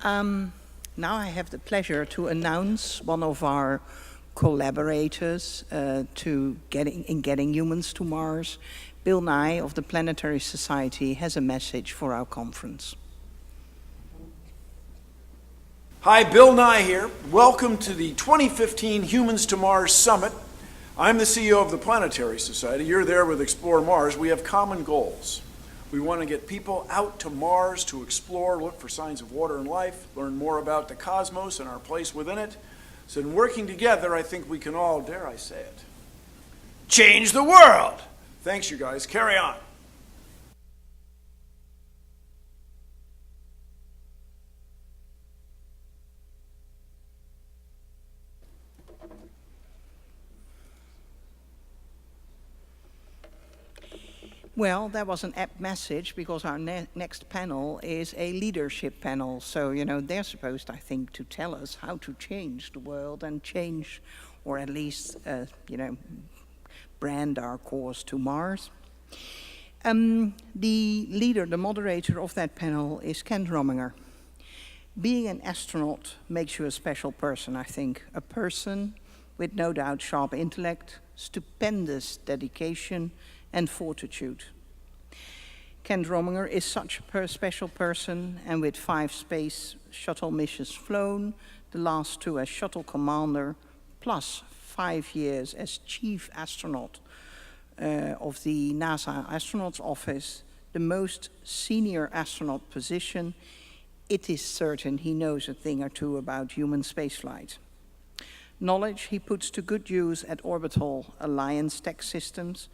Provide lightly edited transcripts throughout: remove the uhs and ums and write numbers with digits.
Now I have the pleasure to announce one of our collaborators in getting humans to Mars. Bill Nye of the Planetary Society has a message for our conference. Hi, Bill Nye here. Welcome to the 2015 Humans to Mars Summit. I'm the CEO of the Planetary Society. You're there with Explore Mars. We have common goals. We want to get people out to Mars to explore, look for signs of water and life, learn more about the cosmos and our place within it. So in working together, I think we can all, dare I say it, change the world. Thanks, you guys. Carry on. Well, that was an apt message because our next panel is a leadership panel. So, they're supposed, I think, to tell us how to change the world and change, or at least, brand our course to Mars. The moderator of that panel is Kent Rominger. Being an astronaut makes you a special person, I think. A person with no doubt sharp intellect, stupendous dedication, and fortitude. Kent Rominger is such a special person, and with 5 space shuttle missions flown, the last 2 as shuttle commander, plus 5 years as chief astronaut of the NASA Astronauts Office, the most senior astronaut position, it is certain he knows a thing or two about human spaceflight. Knowledge he puts to good use at Orbital Alliance Tech Systems,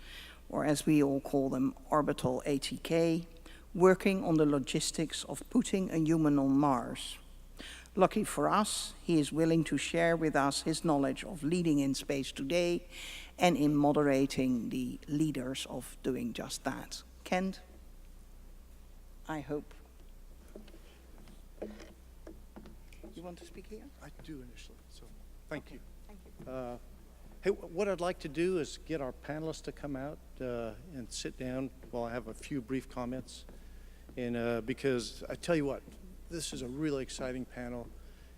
or as we all call them, Orbital ATK, working on the logistics of putting a human on Mars. Lucky for us, he is willing to share with us his knowledge of leading in space today and in moderating the leaders of doing just that. Kent, I hope. You want to speak here? I do initially, so thank you. Thank you. Hey, what I'd like to do is get our panelists to come out and sit down while I have a few brief comments. And because I tell you what, this is a really exciting panel.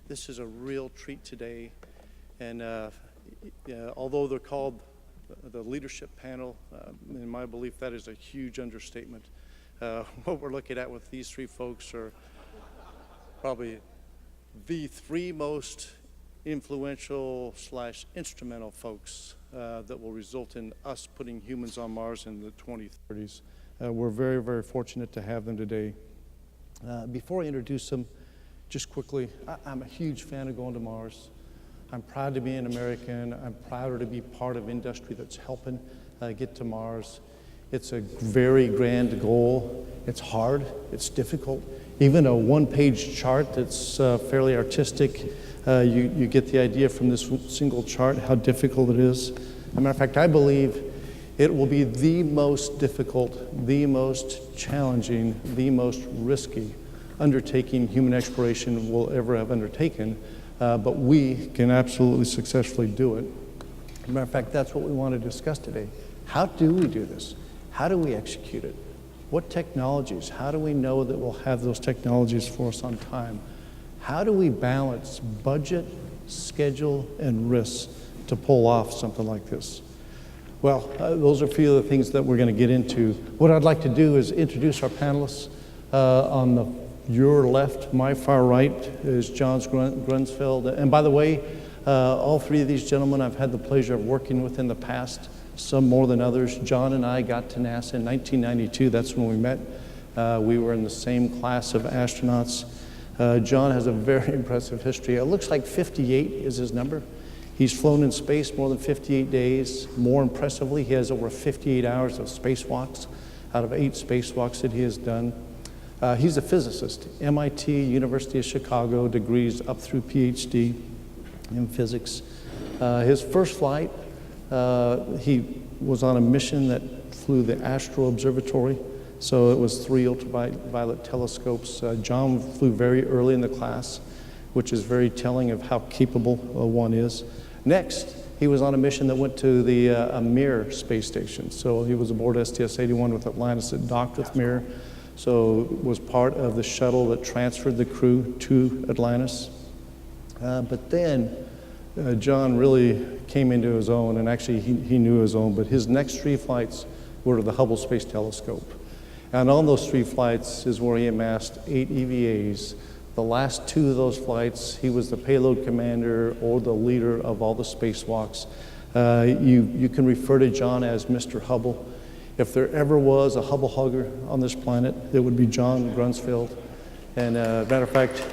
This is a real treat today. And although they're called the leadership panel, in my belief, that is a huge understatement. What we're looking at with these 3 folks are probably the 3 most influential / instrumental folks that will result in us putting humans on Mars in the 2030s. We're very, very fortunate to have them today. Before I introduce them, just quickly, I'm a huge fan of going to Mars. I'm proud to be an American. I'm prouder to be part of industry that's helping get to Mars. It's a very grand goal. It's hard, it's difficult. Even a 1-page chart that's fairly artistic, you get the idea from this single chart how difficult it is. As a matter of fact, I believe it will be the most difficult, the most challenging, the most risky undertaking human exploration will ever have undertaken, but we can absolutely successfully do it. As a matter of fact, that's what we want to discuss today. How do we do this? How do we execute it? What technologies? How do we know that we'll have those technologies for us on time? How do we balance budget, schedule, and risks to pull off something like this? Well, those are a few of the things that we're going to get into. What I'd like to do is introduce our panelists. On your left, my far right, is John Grunsfeld. And by the way, all 3 of these gentlemen I've had the pleasure of working with in the past, some more than others. John and I got to NASA in 1992. That's when we met. We were in the same class of astronauts. John has a very impressive history. It looks like 58 is his number. He's flown in space more than 58 days. More impressively, he has over 58 hours of spacewalks out of 8 spacewalks that he has done. He's a physicist, MIT, University of Chicago, degrees up through PhD in physics. His first flight, he was on a mission that flew the Astro Observatory. So it was 3 ultraviolet telescopes. John flew very early in the class, which is very telling of how capable one is. Next, he was on a mission that went to the Mir space station. So he was aboard STS-81 with Atlantis that docked with Mir. so was part of the shuttle that transferred the crew to Atlantis. But then John really came into his own, and actually he knew his own, but his next 3 flights were to the Hubble Space Telescope. And on those 3 flights is where he amassed 8 EVAs. The last 2 of those flights, he was the payload commander or the leader of all the spacewalks. You can refer to John as Mr. Hubble. If there ever was a Hubble hugger on this planet, it would be John Grunsfeld. And matter of fact,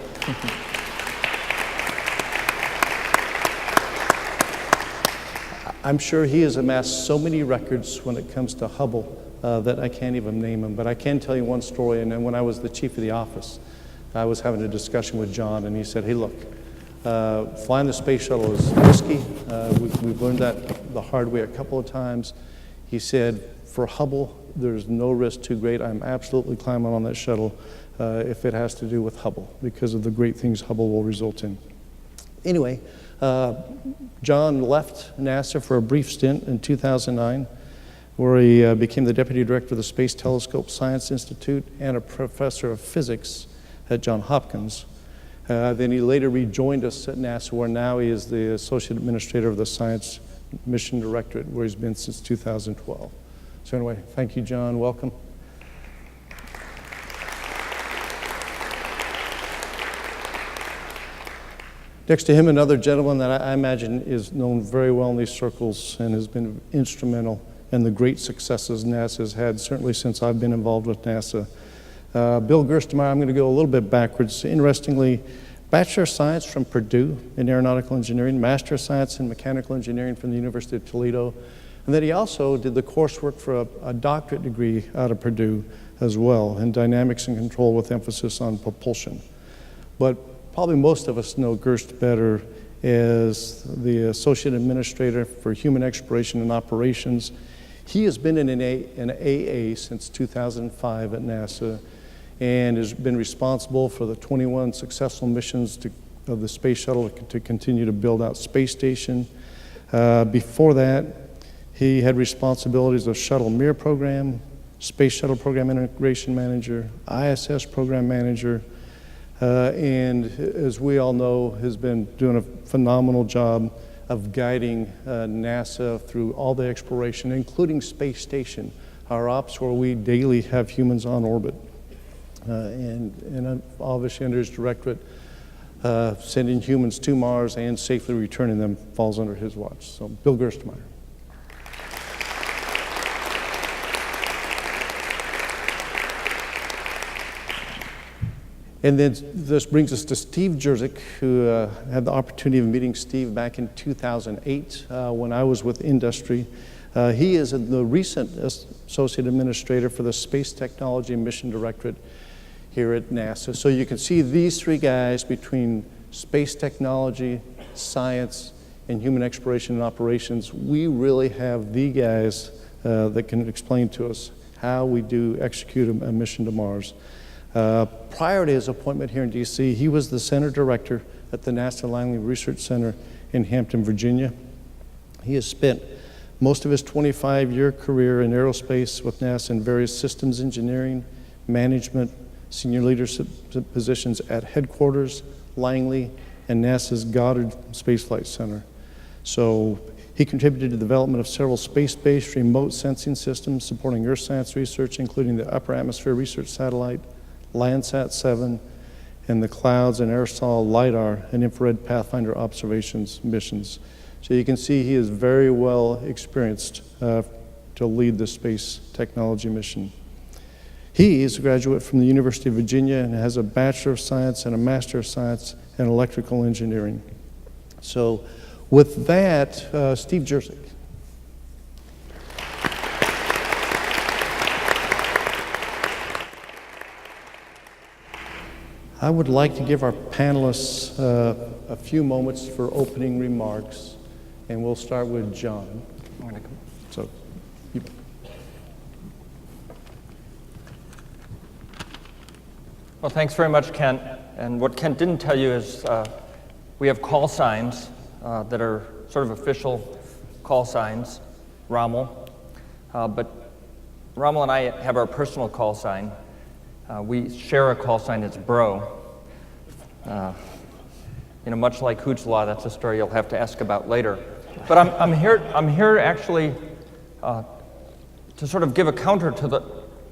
I'm sure he has amassed so many records when it comes to Hubble that I can't even name them. But I can tell you one story. And then when I was the chief of the office, I was having a discussion with John, and he said, hey, look, flying the space shuttle is risky. We've learned that the hard way a couple of times. He said, for Hubble, there's no risk too great. I'm absolutely climbing on that shuttle if it has to do with Hubble, because of the great things Hubble will result in. Anyway, John left NASA for a brief stint in 2009, where he became the deputy director of the Space Telescope Science Institute and a professor of physics at Johns Hopkins. Then he later rejoined us at NASA, where now he is the associate administrator of the Science Mission Directorate, where he's been since 2012. So anyway, thank you, John. Welcome. Next to him, another gentleman that I imagine is known very well in these circles and has been instrumental in the great successes NASA has had, certainly since I've been involved with NASA. Bill Gerstenmaier, I'm going to go a little bit backwards. Interestingly, Bachelor of Science from Purdue in Aeronautical Engineering, Master of Science in Mechanical Engineering from the University of Toledo, and then he also did the coursework for a doctorate degree out of Purdue as well in Dynamics and Control with emphasis on propulsion. But probably most of us know Gerst better as the Associate Administrator for Human Exploration and Operations. He has been in an AA since 2005 at NASA, and has been responsible for the 21 successful missions of the space shuttle to continue to build out space station. Before that, he had responsibilities of Shuttle Mir Program, Space Shuttle Program Integration Manager, ISS Program Manager, and as we all know, has been doing a phenomenal job of guiding NASA through all the exploration, including space station, our ops where we daily have humans on orbit. And obviously under his directorate, sending humans to Mars and safely returning them falls under his watch. So Bill Gerstenmaier. And then this brings us to Steve Jerzyk, who had the opportunity of meeting Steve back in 2008 when I was with industry. He is the recent Associate Administrator for the Space Technology and Mission Directorate here at NASA. So you can see these 3 guys between space technology, science, and human exploration and operations. We really have the guys that can explain to us how we do execute a mission to Mars. Prior to his appointment here in DC, he was the Center Director at the NASA Langley Research Center in Hampton, Virginia. He has spent most of his 25-year career in aerospace with NASA in various systems engineering, management, senior leadership positions at headquarters, Langley, and NASA's Goddard Space Flight Center. So he contributed to the development of several space-based remote sensing systems supporting Earth science research, including the Upper Atmosphere Research Satellite, Landsat 7, and the Clouds and Aerosol LIDAR and Infrared Pathfinder observations missions. So you can see he is very well experienced to lead the space technology mission. He is a graduate from the University of Virginia and has a Bachelor of Science and a Master of Science in Electrical Engineering. So with that, Steve Jerzyk. I would like to give our panelists a few moments for opening remarks, and we'll start with John. So, Well, thanks very much, Kent. And what Kent didn't tell you is we have call signs that are sort of official call signs, Rommel. But Rommel and I have our personal call sign, We share a call sign, it's bro. Much like Hoots Law, that's a story you'll have to ask about later. But I'm here actually to sort of give a counter to the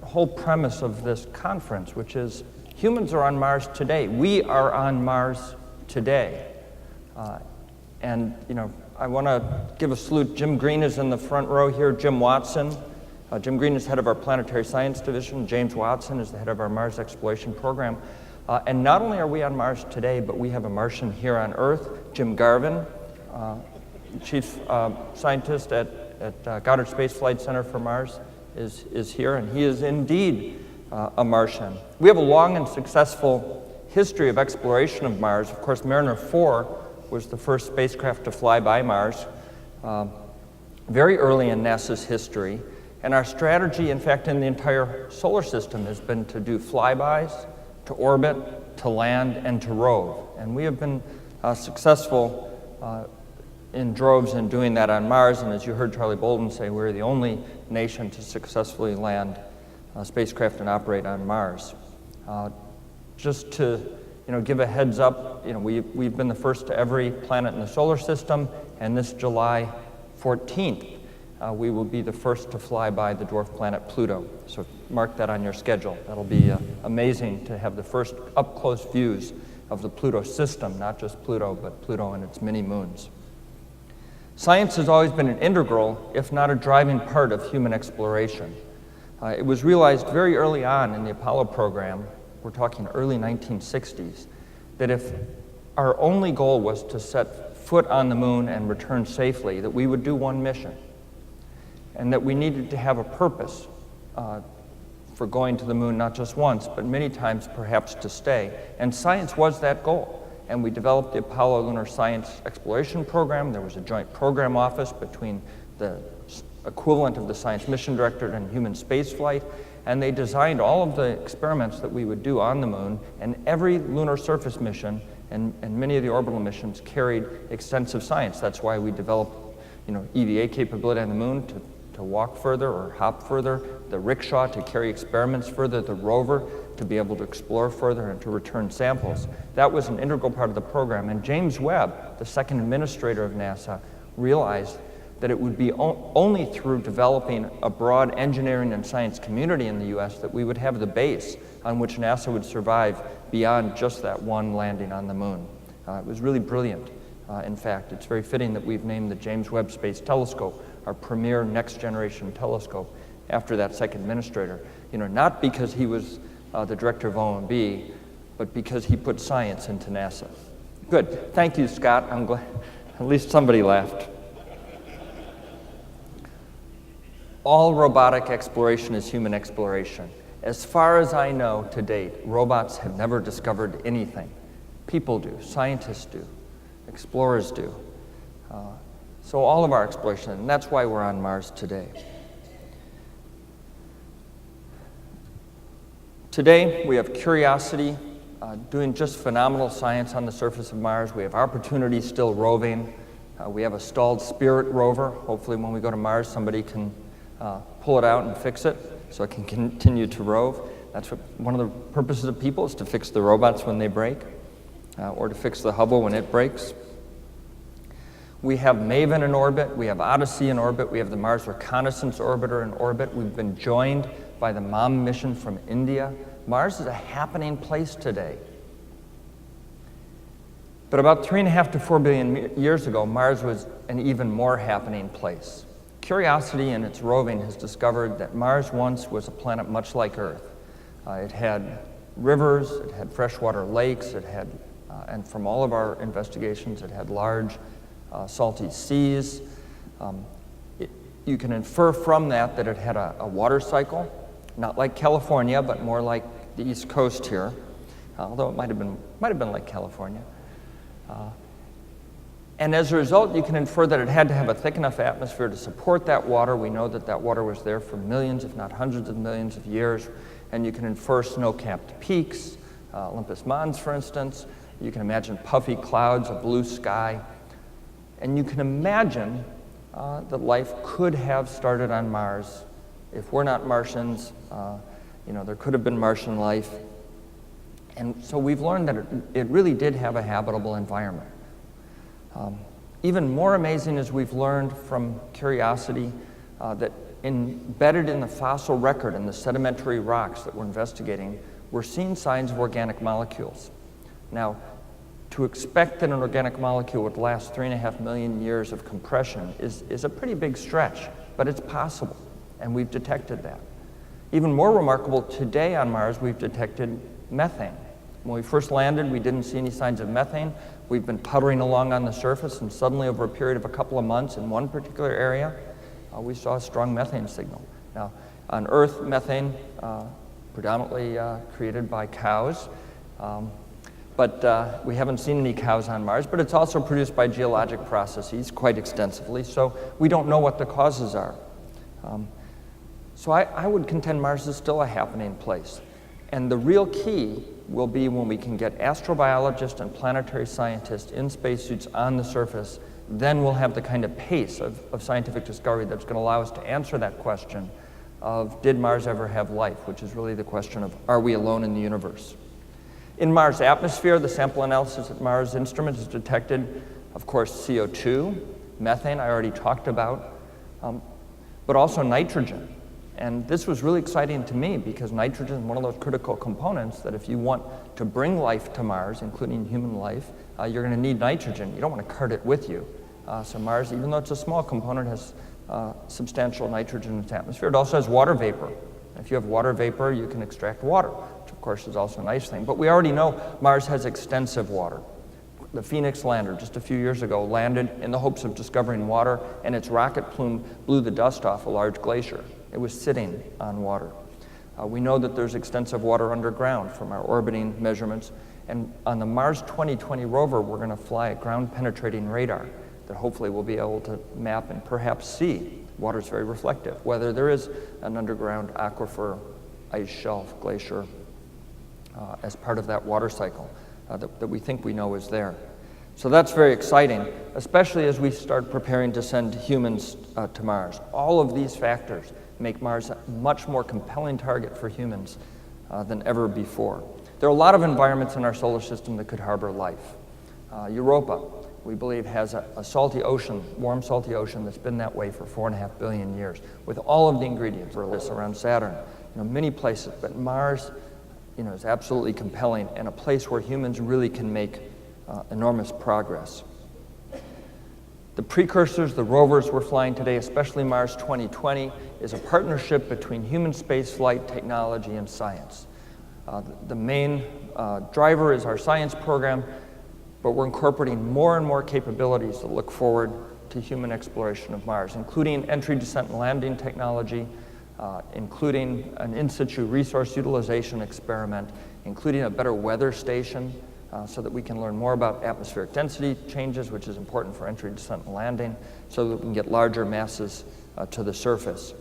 whole premise of this conference, which is humans are on Mars today. We are on Mars today. I want to give a salute. Jim Green is in the front row here, Jim Watson. Jim Green is head of our Planetary Science Division. James Watson is the head of our Mars Exploration Program. And not only are we on Mars today, but we have a Martian here on Earth. Jim Garvin, chief scientist at Goddard Space Flight Center for Mars, is here, and he is indeed a Martian. We have a long and successful history of exploration of Mars. Of course, Mariner 4 was the first spacecraft to fly by Mars very early in NASA's history. And our strategy, in fact, in the entire solar system has been to do flybys, to orbit, to land, and to rove. And we have been successful in droves in doing that on Mars. And as you heard Charlie Bolden say, we're the only nation to successfully land a spacecraft and operate on Mars. Just to give a heads up, we've been the first to every planet in the solar system, and this July 14th, we will be the first to fly by the dwarf planet Pluto. So mark that on your schedule. That'll be amazing to have the first up-close views of the Pluto system, not just Pluto, but Pluto and its many moons. Science has always been an integral, if not a driving part of human exploration. It was realized very early on in the Apollo program, we're talking early 1960s, that if our only goal was to set foot on the moon and return safely, that we would do one mission. And that we needed to have a purpose for going to the moon, not just once, but many times perhaps to stay. And science was that goal. And we developed the Apollo Lunar Science Exploration Program. There was a joint program office between the equivalent of the Science Mission Directorate and Human Spaceflight. And they designed all of the experiments that we would do on the moon. And every lunar surface mission and many of the orbital missions carried extensive science. That's why we developed EVA capability on the moon to walk further or hop further, the rickshaw to carry experiments further, the rover to be able to explore further and to return samples. That was an integral part of the program. And James Webb, the second administrator of NASA, realized that it would be only through developing a broad engineering and science community in the US that we would have the base on which NASA would survive beyond just that one landing on the moon. It was really brilliant. In fact, it's very fitting that we've named the James Webb Space Telescope our premier next-generation telescope after that second administrator. Not because he was the director of OMB, but because he put science into NASA. Good. Thank you, Scott. I'm glad at least somebody laughed. All robotic exploration is human exploration. As far as I know to date, robots have never discovered anything. People do, scientists do, explorers do. So all of our exploration, and that's why we're on Mars today. Today, we have Curiosity doing just phenomenal science on the surface of Mars. We have Opportunity still roving. We have a stalled Spirit rover. Hopefully when we go to Mars, somebody can pull it out and fix it so it can continue to rove. That's what one of the purposes of people is to fix the robots when they break, or to fix the Hubble when it breaks. We have MAVEN in orbit, we have Odyssey in orbit, we have the Mars Reconnaissance Orbiter in orbit. We've been joined by the MOM mission from India. Mars is a happening place today. But about 3.5 to 4 billion years ago, Mars was an even more happening place. Curiosity in its roving has discovered that Mars once was a planet much like Earth. It had rivers, it had freshwater lakes, it had, and from all of our investigations, it had large salty seas. You can infer from that that it had a water cycle, not like California, but more like the East Coast here, although it might have been like California. And as a result, you can infer that it had to have a thick enough atmosphere to support that water. We know that that water was there for millions, if not hundreds of millions of years. And you can infer snow-capped peaks, Olympus Mons, for instance. You can imagine puffy clouds, a blue sky. And you can imagine that life could have started on Mars if we're not Martians, There could have been Martian life. And so we've learned that it really did have a habitable environment. Even more amazing is we've learned from Curiosity that embedded in the fossil record and the sedimentary rocks that we're investigating, we're seeing signs of organic molecules. Now, to expect that an organic molecule would last 3.5 million years of compression is a pretty big stretch, but it's possible, and we've detected that. Even more remarkable, today on Mars, we've detected methane. When we first landed, we didn't see any signs of methane. We've been puttering along on the surface, and suddenly over a period of a couple of months in one particular area, we saw a strong methane signal. Now, on Earth, methane predominantly created by cows, but we haven't seen any cows on Mars, but it's also produced by geologic processes quite extensively, so we don't know what the causes are. So I would contend Mars is still a happening place. And the real key will be when we can get astrobiologists and planetary scientists in spacesuits on the surface, then we'll have the kind of pace of scientific discovery that's going to allow us to answer that question of, did Mars ever have life, which is really the question of, are we alone in the universe? In Mars' atmosphere, the sample analysis at Mars instrument has detected, of course, CO2, methane, I already talked about, but also nitrogen. And this was really exciting to me because nitrogen is one of those critical components that if you want to bring life to Mars, including human life, you're going to need nitrogen. You don't want to cart it with you. So Mars, even though it's a small component, has substantial nitrogen in its atmosphere. It also has water vapor. If you have water vapor, you can extract water, which of course is also a nice thing. But we already know Mars has extensive water. The Phoenix lander, just a few years ago, landed in the hopes of discovering water, and its rocket plume blew the dust off a large glacier. It was sitting on water. We know that there's extensive water underground from our orbiting measurements. And on the Mars 2020 rover, we're going to fly a ground-penetrating radar that hopefully will be able to map and perhaps see. Water's very reflective, whether there is an underground aquifer, ice shelf, glacier, as part of that water cycle that we think we know is there. So that's very exciting, especially as we start preparing to send humans to Mars. All of these factors make Mars a much more compelling target for humans than ever before. There are a lot of environments in our solar system that could harbor life. Europa, we believe, has a salty ocean, warm salty ocean that's been that way for 4.5 billion years, with all of the ingredients for this around Saturn, many places. But Mars, is absolutely compelling and a place where humans really can make enormous progress. The precursors, the rovers we're flying today, especially Mars 2020, is a partnership between human spaceflight technology and science. The main driver is our science program, but we're incorporating more and more capabilities to look forward to human exploration of Mars, including entry, descent, and landing technology, including an in-situ resource utilization experiment, including a better weather station, so that we can learn more about atmospheric density changes, which is important for entry, descent, and landing, so that we can get larger masses to the surface.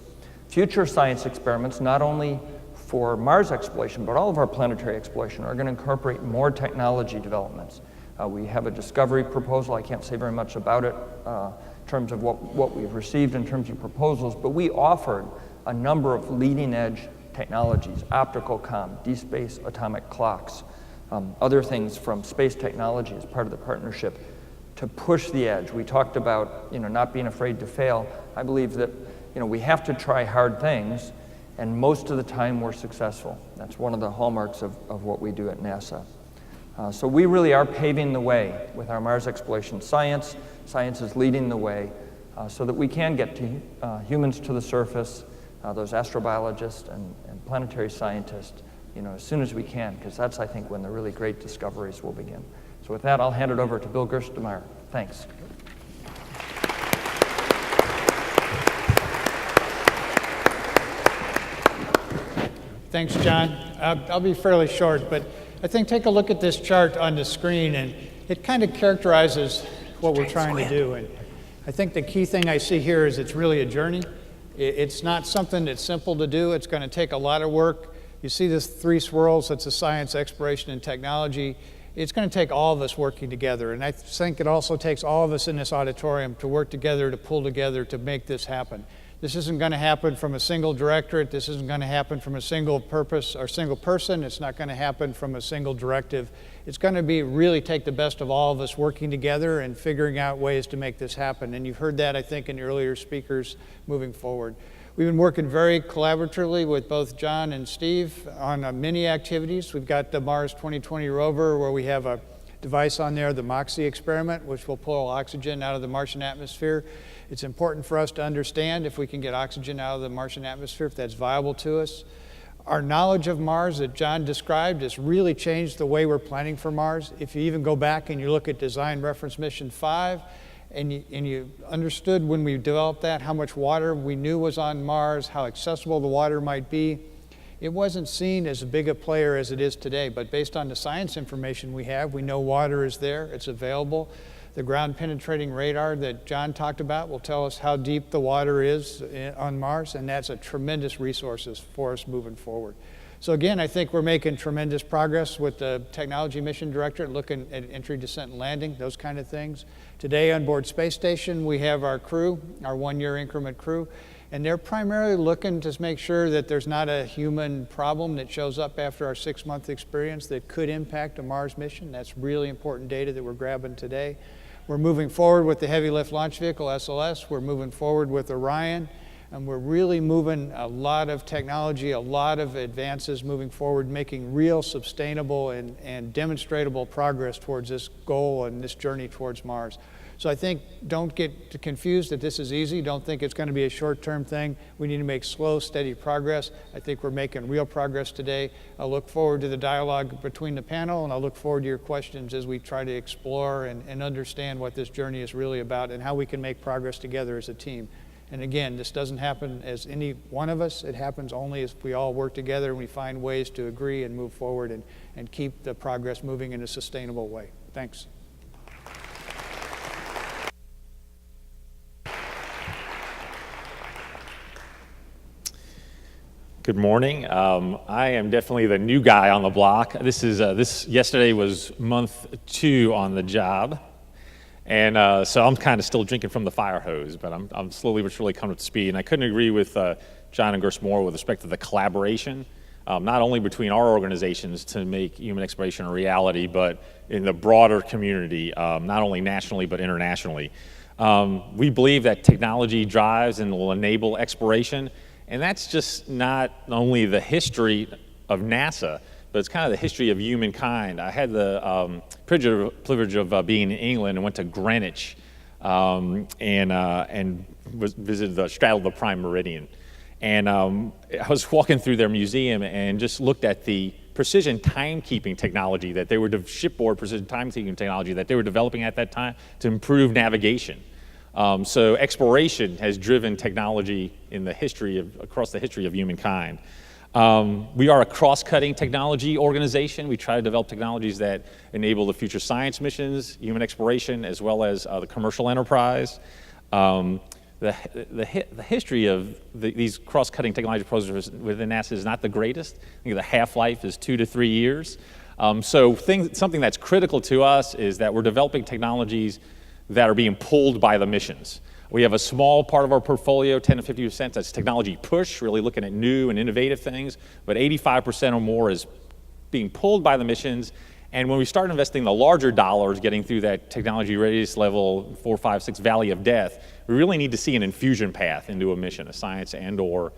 Future science experiments, not only for Mars exploration, but all of our planetary exploration, are going to incorporate more technology developments. We have a discovery proposal. I can't say very much about it in terms of what we've received in terms of proposals, but we offered a number of leading-edge technologies, optical comm, deep space atomic clocks, other things from space technology as part of the partnership to push the edge. We talked about not being afraid to fail. I believe that we have to try hard things, and most of the time we're successful. That's one of the hallmarks of what we do at NASA. So we really are paving the way with our Mars exploration science. Science is leading the way so that we can get to humans to the surface, those astrobiologists and planetary scientists, as soon as we can, because that's, I think, when the really great discoveries will begin. So with that, I'll hand it over to Bill Gerstenmaier. Thanks. Thanks, John. I'll be fairly short, but I think take a look at this chart on the screen, and it kind of characterizes what we're trying to do. And I think the key thing I see here is it's really a journey. It's not something that's simple to do. It's going to take a lot of work. You see this 3 swirls, that's the science, exploration, and technology. It's going to take all of us working together. And I think it also takes all of us in this auditorium to work together, to pull together, to make this happen. This isn't going to happen from a single directorate. This isn't going to happen from a single purpose or single person. It's not going to happen from a single directive. It's going to be really take the best of all of us working together and figuring out ways to make this happen. And you've heard that, I think, in earlier speakers moving forward. We've been working very collaboratively with both John and Steve on many activities. We've got the Mars 2020 rover where we have a device on there, the MOXIE experiment, which will pull oxygen out of the Martian atmosphere. It's important for us to understand if we can get oxygen out of the Martian atmosphere, if that's viable to us. Our knowledge of Mars that John described has really changed the way we're planning for Mars. If you even go back and you look at Design Reference Mission 5, and you understood when we developed that how much water we knew was on Mars, how accessible the water might be, it wasn't seen as big a player as it is today. But based on the science information we have, we know water is there, it's available. The ground penetrating radar that John talked about will tell us how deep the water is on Mars, and that's a tremendous resource for us moving forward. So again, I think we're making tremendous progress with the Technology Mission Directorate, looking at entry, descent, and landing, those kind of things. Today on board Space Station, we have our crew, our one-year increment crew, and they're primarily looking to make sure that there's not a human problem that shows up after our 6-month experience that could impact a Mars mission. That's really important data that we're grabbing today. We're moving forward with the Heavy Lift Launch Vehicle, SLS. We're moving forward with Orion. And we're really moving a lot of technology, a lot of advances moving forward, making real sustainable and demonstrable progress towards this goal and this journey towards Mars. So I think don't get confused that this is easy. Don't think it's going to be a short-term thing. We need to make slow, steady progress. I think we're making real progress today. I look forward to the dialogue between the panel, and I look forward to your questions as we try to explore and understand what this journey is really about and how we can make progress together as a team. And again, this doesn't happen as any one of us. It happens only as we all work together and we find ways to agree and move forward and keep the progress moving in a sustainable way. Thanks. Good morning. I am definitely the new guy on the block. Yesterday was month 2 on the job, and so I'm kind of still drinking from the fire hose, but I'm slowly but surely coming up to speed. And I couldn't agree with John and Gers more with respect to the collaboration, not only between our organizations to make human exploration a reality, but in the broader community, not only nationally but internationally. We believe that technology drives and will enable exploration. And that's just not only the history of NASA, but it's kind of the history of humankind. I had the privilege of being in England and went to Greenwich and straddled the Prime Meridian. And I was walking through their museum and just looked at the precision timekeeping technology that they were, shipboard precision timekeeping technology that they were developing at that time to improve navigation. So exploration has driven technology in the across the history of humankind. We are a cross-cutting technology organization. We try to develop technologies that enable the future science missions, human exploration, as well as the commercial enterprise. The history of these cross-cutting technology programs within NASA is not the greatest. I think the half-life is 2 to 3 years. So something that's critical to us is that we're developing technologies that are being pulled by the missions. We have a small part of our portfolio, 10 to 50%, that's technology push, really looking at new and innovative things, but 85% or more is being pulled by the missions. And when we start investing the larger dollars, getting through that technology readiness level 4, 5, 6 valley of death, we really need to see an infusion path into a mission, a science and or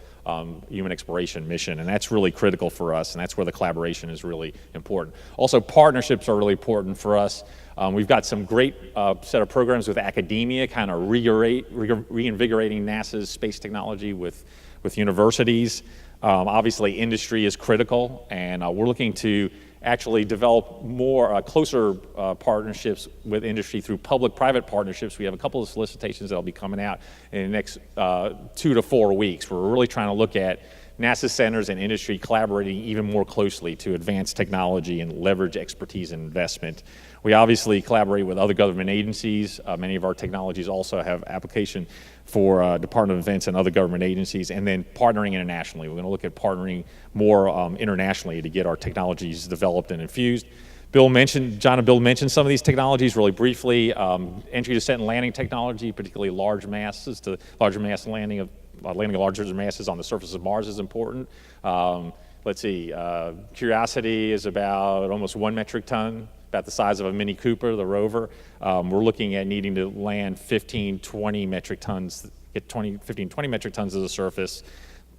human exploration mission, and that's really critical for us, and that's where the collaboration is really important. Also, partnerships are really important for us. We've got some great set of programs with academia, kind of reinvigorating NASA's space technology with universities. Obviously, industry is critical, and we're looking to actually develop more closer partnerships with industry through public-private partnerships. We have a couple of solicitations that will be coming out in the next 2 to 4 weeks. We're really trying to look at NASA centers and industry collaborating even more closely to advance technology and leverage expertise and investment. We obviously collaborate with other government agencies. Many of our technologies also have application for Department of Defense and other government agencies, and then partnering internationally. We're going to look at partnering more internationally to get our technologies developed and infused. John and Bill mentioned some of these technologies really briefly. Entry, descent, and landing technology, particularly large mass landing of landing larger masses on the surface of Mars is important. Let's see, Curiosity is about almost 1 metric ton, about the size of a Mini Cooper, the rover. We're looking at needing to land 20 metric tons, get 15, 20 metric tons to the surface,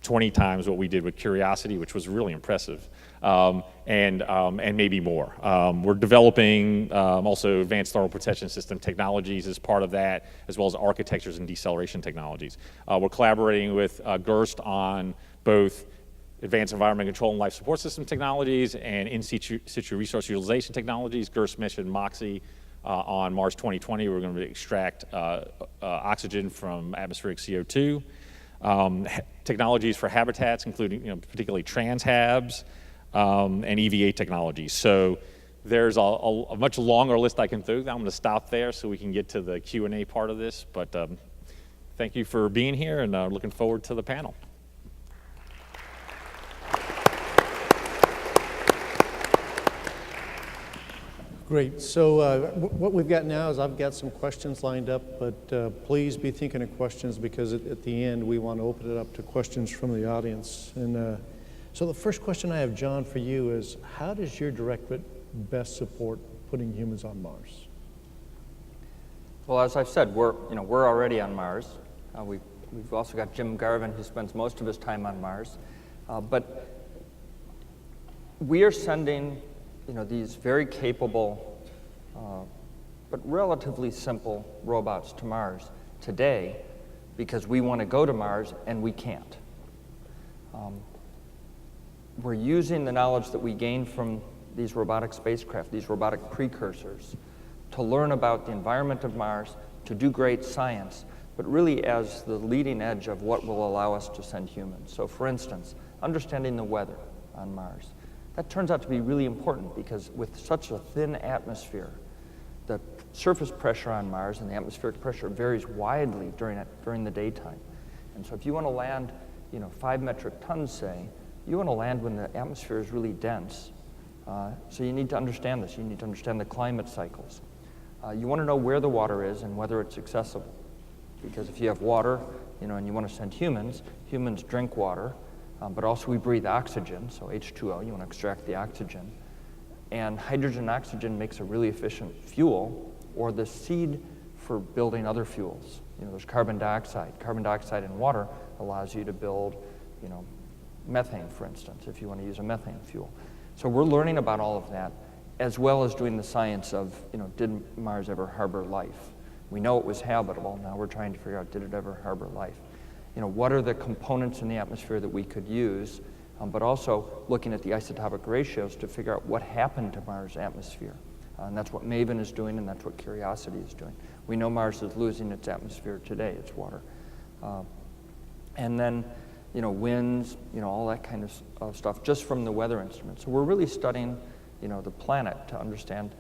20 times what we did with Curiosity, which was really impressive, and maybe more. We're developing also advanced thermal protection system technologies as part of that, as well as architectures and deceleration technologies. We're collaborating with GERST on both advanced environment control and life support system technologies and in situ resource utilization technologies. GERST mentioned MOXIE on Mars 2020. We're going to extract oxygen from atmospheric CO2. Technologies for habitats, including particularly transhabs and EVA technologies. So there's a much longer list I can do. I'm going to stop there so we can get to the Q&A part of this. But thank you for being here, and looking forward to the panel. Great. So what we've got now is I've got some questions lined up, but please be thinking of questions, because at the end we want to open it up to questions from the audience. And so the first question I have, John, for you is, how does your directorate best support putting humans on Mars? Well, as I've said, we're already on Mars. We've also got Jim Garvin, who spends most of his time on Mars. But we are sending these very capable, but relatively simple robots to Mars today because we want to go to Mars and we can't. We're using the knowledge that we gain from these robotic spacecraft, these robotic precursors, to learn about the environment of Mars, to do great science, but really as the leading edge of what will allow us to send humans. So for instance, understanding the weather on Mars. That turns out to be really important because with such a thin atmosphere, the surface pressure on Mars and the atmospheric pressure varies widely during the daytime. And so if you want to land, 5 metric tons, say, you want to land when the atmosphere is really dense. So you need to understand this. You need to understand the climate cycles. You want to know where the water is and whether it's accessible. Because if you have water, and you want to send humans drink water. But also we breathe oxygen, so H2O, you want to extract the oxygen. And hydrogen oxygen makes a really efficient fuel, or the seed for building other fuels. There's carbon dioxide. Carbon dioxide in water allows you to build, methane, for instance, if you want to use a methane fuel. So we're learning about all of that, as well as doing the science of, did Mars ever harbor life? We know it was habitable. Now we're trying to figure out, did it ever harbor life? What are the components in the atmosphere that we could use, but also looking at the isotopic ratios to figure out what happened to Mars' atmosphere. And that's what MAVEN is doing, and that's what Curiosity is doing. We know Mars is losing its atmosphere today, its water. And then, winds, all that kind of stuff, just from the weather instruments. So we're really studying, the planet to understand,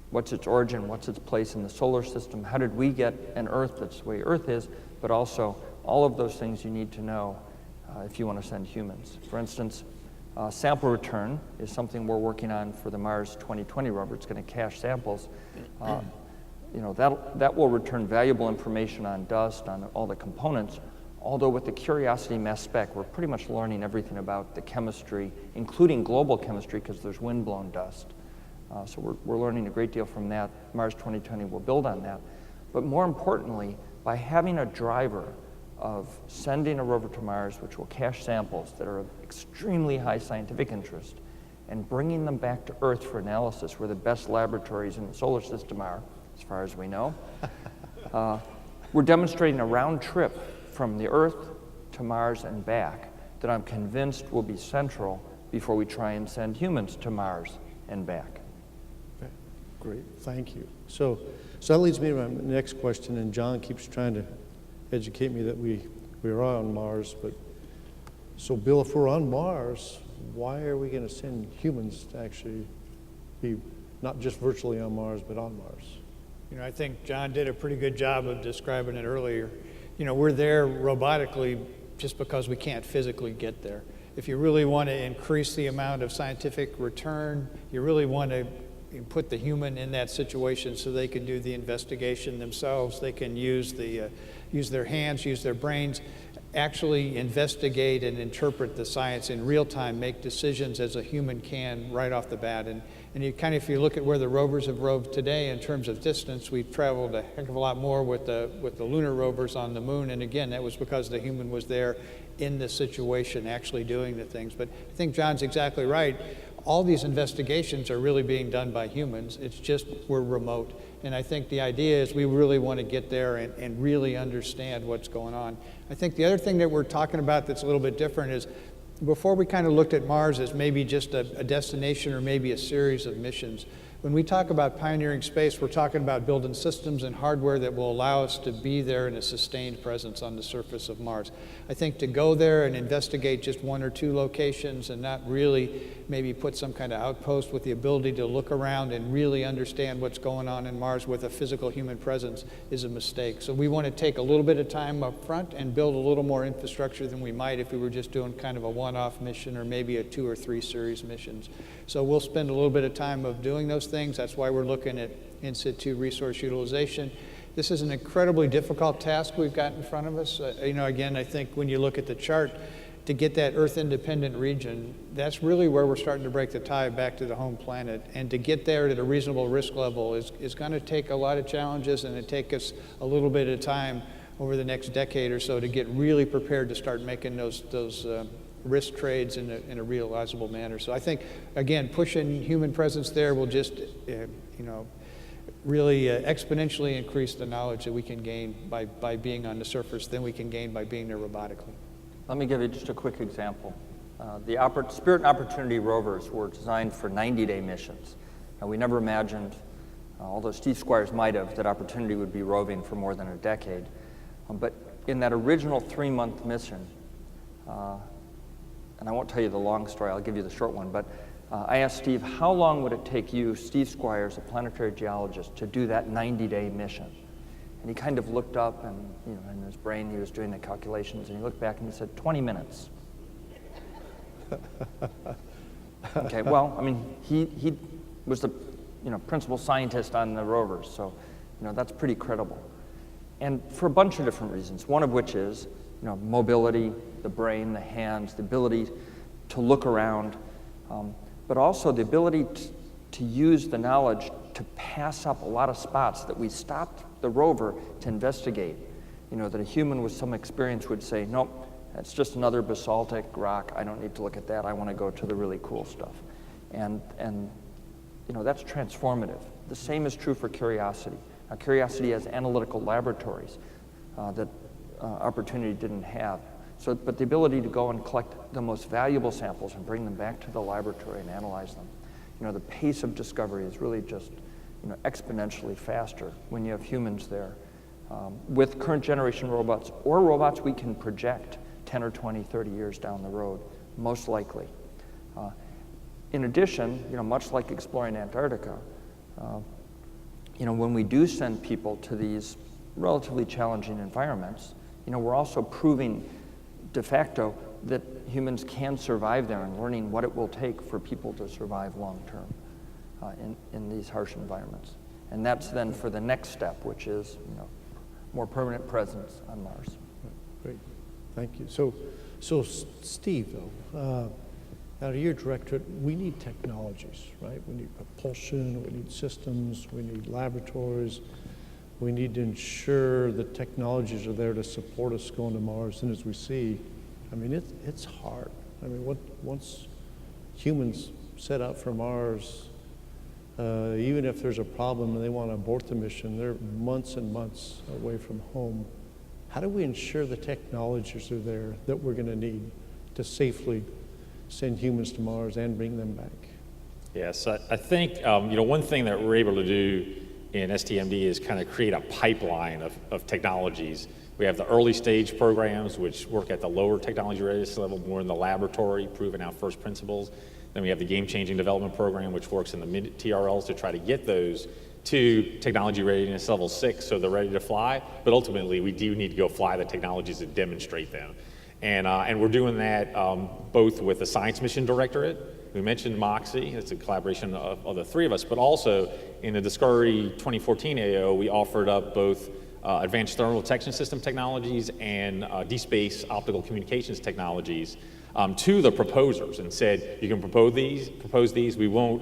what's its origin, what's its place in the solar system, how did we get an Earth that's the way Earth is, but also all of those things you need to know if you want to send humans. For instance, sample return is something we're working on for the Mars 2020 rover. It's going to cache samples. That will return valuable information on dust, on all the components, although with the Curiosity mass spec, we're pretty much learning everything about the chemistry, including global chemistry, because there's wind-blown dust. So we're learning a great deal from that. Mars 2020 will build on that. But more importantly, by having a driver of sending a rover to Mars, which will cache samples that are of extremely high scientific interest, and bringing them back to Earth for analysis, where the best laboratories in the solar system are, as far as we know, we're demonstrating a round trip from the Earth to Mars and back that I'm convinced will be central before we try and send humans to Mars and back. Okay. Great, thank you. So that leads me to my next question, and John keeps trying to educate me that we are on Mars, but so Bill, if we're on Mars, why are we going to send humans to actually be not just virtually on Mars, but on Mars? I think John did a pretty good job of describing it earlier. We're there robotically just because we can't physically get there. If you really want to increase the amount of scientific return, you really want to put the human in that situation so they can do the investigation themselves. They can use their hands, use their brains, actually investigate and interpret the science in real time, make decisions as a human can right off the bat. And you kind of, if you look at where the rovers have roved today in terms of distance, we've traveled a heck of a lot more with the lunar rovers on the moon. And again, that was because the human was there in the situation, actually doing the things. But I think John's exactly right. All these investigations are really being done by humans. It's just we're remote. And I think the idea is we really want to get there and really understand what's going on. I think the other thing that we're talking about that's a little bit different is before we kind of looked at Mars as maybe just a destination or maybe a series of missions. When we talk about pioneering space, we're talking about building systems and hardware that will allow us to be there in a sustained presence on the surface of Mars. I think to go there and investigate just one or two locations and not really maybe put some kind of outpost with the ability to look around and really understand what's going on in Mars with a physical human presence is a mistake. So we want to take a little bit of time up front and build a little more infrastructure than we might if we were just doing kind of a one-off mission or maybe a 2 or 3 series missions. So we'll spend a little bit of time of doing those things. That's why we're looking at in situ resource utilization. This is an incredibly difficult task we've got in front of us. Again, I think when you look at the chart, to get that Earth-independent region, that's really where we're starting to break the tie back to the home planet. And to get there at a reasonable risk level is going to take a lot of challenges, and it take us a little bit of time over the next decade or so to get really prepared to start making those risk trades in a realizable manner. So I think, again, pushing human presence there will just, really exponentially increase the knowledge that we can gain by being on the surface than we can gain by being there robotically. Let me give you just a quick example. The Spirit and Opportunity rovers were designed for 90-day missions. Now, we never imagined, although Steve Squires might have, that Opportunity would be roving for more than a decade. But in that original 3-month mission, and I won't tell you the long story, I'll give you the short one, but I asked Steve, how long would it take you, Steve Squires, a planetary geologist, to do that 90-day mission? And he kind of looked up, and in his brain he was doing the calculations, and he looked back and he said, 20 minutes. Okay, well, I mean, he was the principal scientist on the rovers, so that's pretty credible. And for a bunch of different reasons, one of which is mobility, the brain, the hands, the ability to look around, but also the ability to use the knowledge to pass up a lot of spots that we stopped the rover to investigate. That a human with some experience would say, nope, that's just another basaltic rock. I don't need to look at that. I want to go to the really cool stuff. And that's transformative. The same is true for Curiosity. Now, Curiosity has analytical laboratories that Opportunity didn't have. So, but the ability to go and collect the most valuable samples and bring them back to the laboratory and analyze them. The pace of discovery is really just, exponentially faster when you have humans there. With current generation robots or robots we can project 10 or 20, 30 years down the road, most likely. In addition, much like exploring Antarctica, when we do send people to these relatively challenging environments, we're also proving de facto that humans can survive there and learning what it will take for people to survive long term in these harsh environments. And that's then for the next step, which is more permanent presence on Mars. Great, thank you. So Steve, though, out of your directorate, we need technologies, right? We need propulsion, we need systems, we need laboratories. We need to ensure that technologies are there to support us going to Mars. And as we see, I mean, it's hard. I mean, once humans set out for Mars, even if there's a problem and they want to abort the mission, they're months and months away from home. How do we ensure the technologies are there that we're going to need to safely send humans to Mars and bring them back? Yes, I think one thing that we're able to do in STMD is kind of create a pipeline of technologies. We have the early stage programs, which work at the lower technology readiness level, more in the laboratory, proving out first principles. Then we have the game-changing development program, which works in the mid TRLs to try to get those to technology readiness level 6, so they're ready to fly. But ultimately, we do need to go fly the technologies and demonstrate them. And we're doing that both with the Science Mission Directorate We mentioned MOXIE, it's a collaboration of the three of us, but also in the Discovery 2014 AO, we offered up both advanced thermal detection system technologies and D-space optical communications technologies to the proposers and said, you can propose these, we won't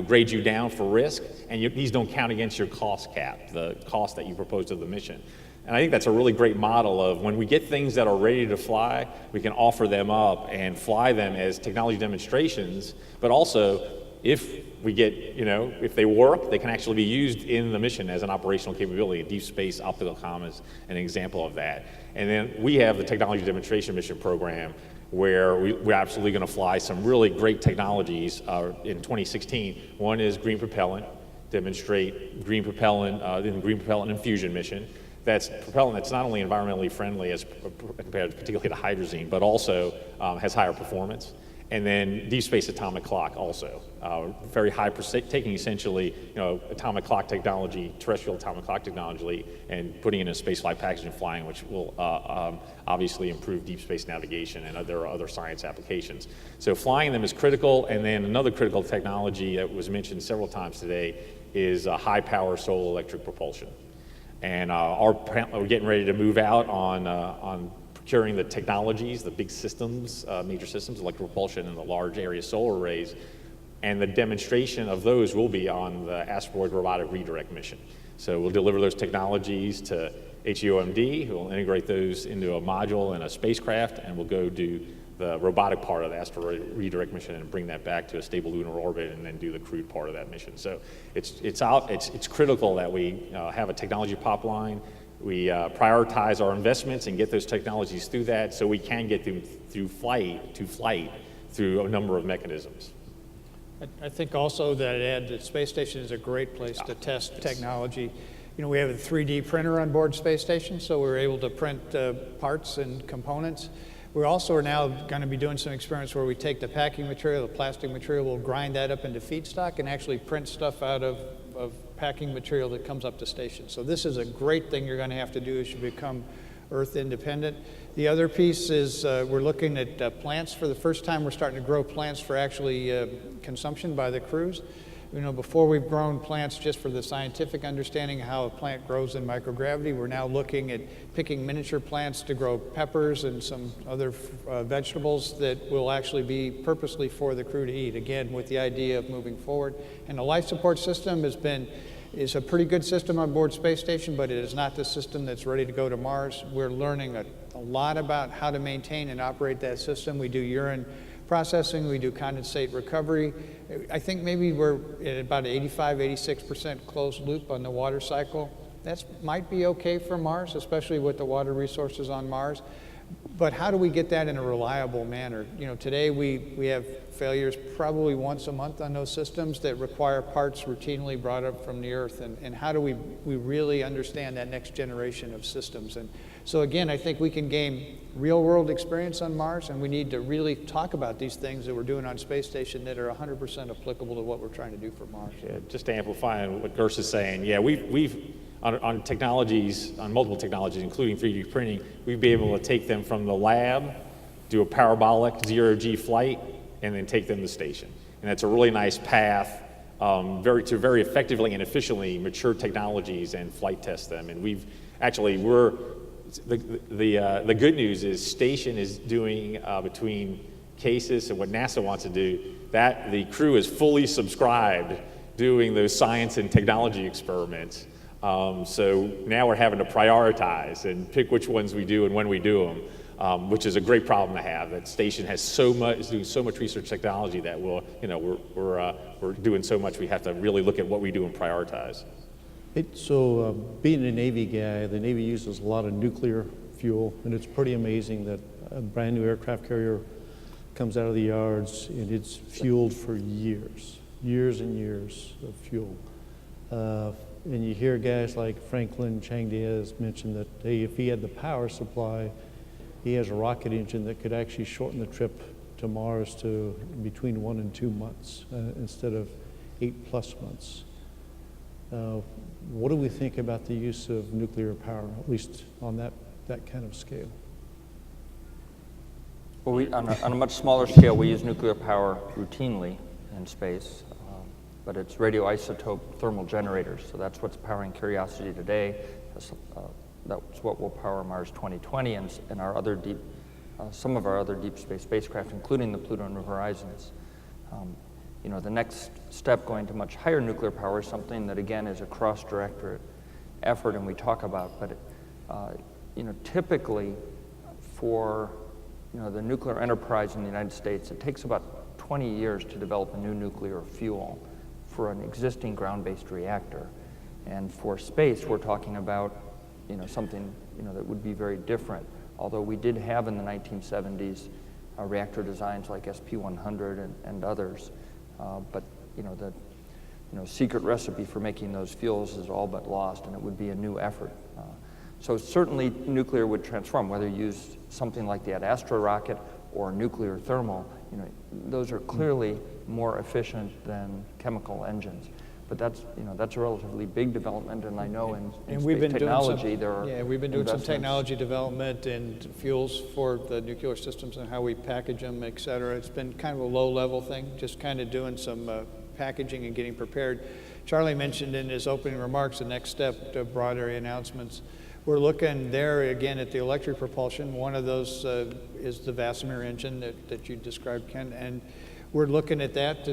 grade you down for risk, and these don't count against your cost cap, the cost that you propose to the mission. And I think that's a really great model of when we get things that are ready to fly, we can offer them up and fly them as technology demonstrations, but also if we get, if they work, they can actually be used in the mission as an operational capability. Deep space optical comm is an example of that. And then we have the technology demonstration mission program where we're absolutely going to fly some really great technologies in 2016. One is green propellant, demonstrate green propellant in the green propellant infusion mission. That's propellant that's not only environmentally friendly as compared particularly to hydrazine, but also has higher performance. And then deep space atomic clock also, very high, taking essentially atomic clock technology, terrestrial atomic clock technology, and putting it in a spaceflight package and flying, which will obviously improve deep space navigation, and there are other science applications. So flying them is critical, and then another critical technology that was mentioned several times today is high power solar electric propulsion. And we're getting ready to move out on procuring the technologies, the big systems, major systems, electric propulsion and the large area solar arrays. And the demonstration of those will be on the asteroid robotic redirect mission. So we'll deliver those technologies to HEOMD, who will integrate those into a module and a spacecraft, and we'll go do the robotic part of the asteroid redirect mission and bring that back to a stable lunar orbit and then do the crewed part of that mission. So it's critical that we have a technology pipeline. We prioritize our investments and get those technologies through that so we can get them through flight through a number of mechanisms. I think also that the space station is a great place to test technology. We have a 3D printer on board space station, so we're able to print parts and components. We also are now going to be doing some experiments where we take the packing material, the plastic material, we'll grind that up into feedstock and actually print stuff out of packing material that comes up to station. So this is a great thing you're going to have to do as you become Earth independent. The other piece is we're looking at plants. For the first time, we're starting to grow plants for actually consumption by the crews. Before we've grown plants just for the scientific understanding of how a plant grows in microgravity. We're now looking at picking miniature plants to grow peppers and some other vegetables that will actually be purposely for the crew to eat, again, with the idea of moving forward. And the life support system is a pretty good system on board space station, but it is not the system that's ready to go to Mars. We're learning a lot about how to maintain and operate that system. We do urine processing, we do condensate recovery. I think maybe we're at about 85–86% closed loop on the water cycle. That might be okay for Mars, especially with the water resources on Mars. But how do we get that in a reliable manner? Today we have failures probably once a month on those systems that require parts routinely brought up from the Earth. And how do we really understand that next generation of systems? And so again, I think we can gain real world experience on Mars, and we need to really talk about these things that we're doing on space station that are 100% applicable to what we're trying to do for Mars. Yeah, just to amplify what Gers is saying, yeah, we've on technologies, on multiple technologies, including 3D printing, we've been able to take them from the lab, do a parabolic zero-G flight, and then take them to station. And that's a really nice path to very effectively and efficiently mature technologies and flight test them. And the good news is station is doing between cases and what NASA wants to do, that the crew is fully subscribed doing those science and technology experiments. So now we're having to prioritize and pick which ones we do and when we do them, which is a great problem to have. That station has is doing so much research technology that we're doing so much. We have to really look at what we do and prioritize. So being a Navy guy, the Navy uses a lot of nuclear fuel, and it's pretty amazing that a brand new aircraft carrier comes out of the yards and it's fueled for years and years of fuel. And you hear guys like Franklin Chang Diaz mention that, hey, if he had the power supply, he has a rocket engine that could actually shorten the trip to Mars to between 1 and 2 months instead of 8+ months. What do we think about the use of nuclear power, at least on that kind of scale? Well, on a much smaller scale, we use nuclear power routinely in space, but it's radioisotope thermal generators, so that's what's powering Curiosity today. That's what will power Mars 2020 and our other deep, some of our other deep space spacecraft, including the Pluto New Horizons. You know, the next step going to much higher nuclear power is something that, again, is a cross-directorate effort, and we talk about, but you know, typically for the nuclear enterprise in the United States, it takes about 20 years to develop a new nuclear fuel for an existing ground-based reactor. And for space, we're talking about something that would be very different. Although we did have in the 1970s reactor designs like SP100 and others, but the secret recipe for making those fuels is all but lost, and it would be a new effort. So certainly nuclear would transform, whether you use something like the Ad Astra rocket or nuclear thermal. Those are clearly more efficient than chemical engines. But that's a relatively big development, and I know in we've space been technology there are we've been doing some technology development and fuels for the nuclear systems and how we package them, et cetera. It's been kind of a low-level thing, just kind of doing some packaging and getting prepared. Charlie mentioned in his opening remarks the next step to broad area announcements. We're looking there again at the electric propulsion. One of those is the Vasimir engine that you described, Ken, and we're looking at that to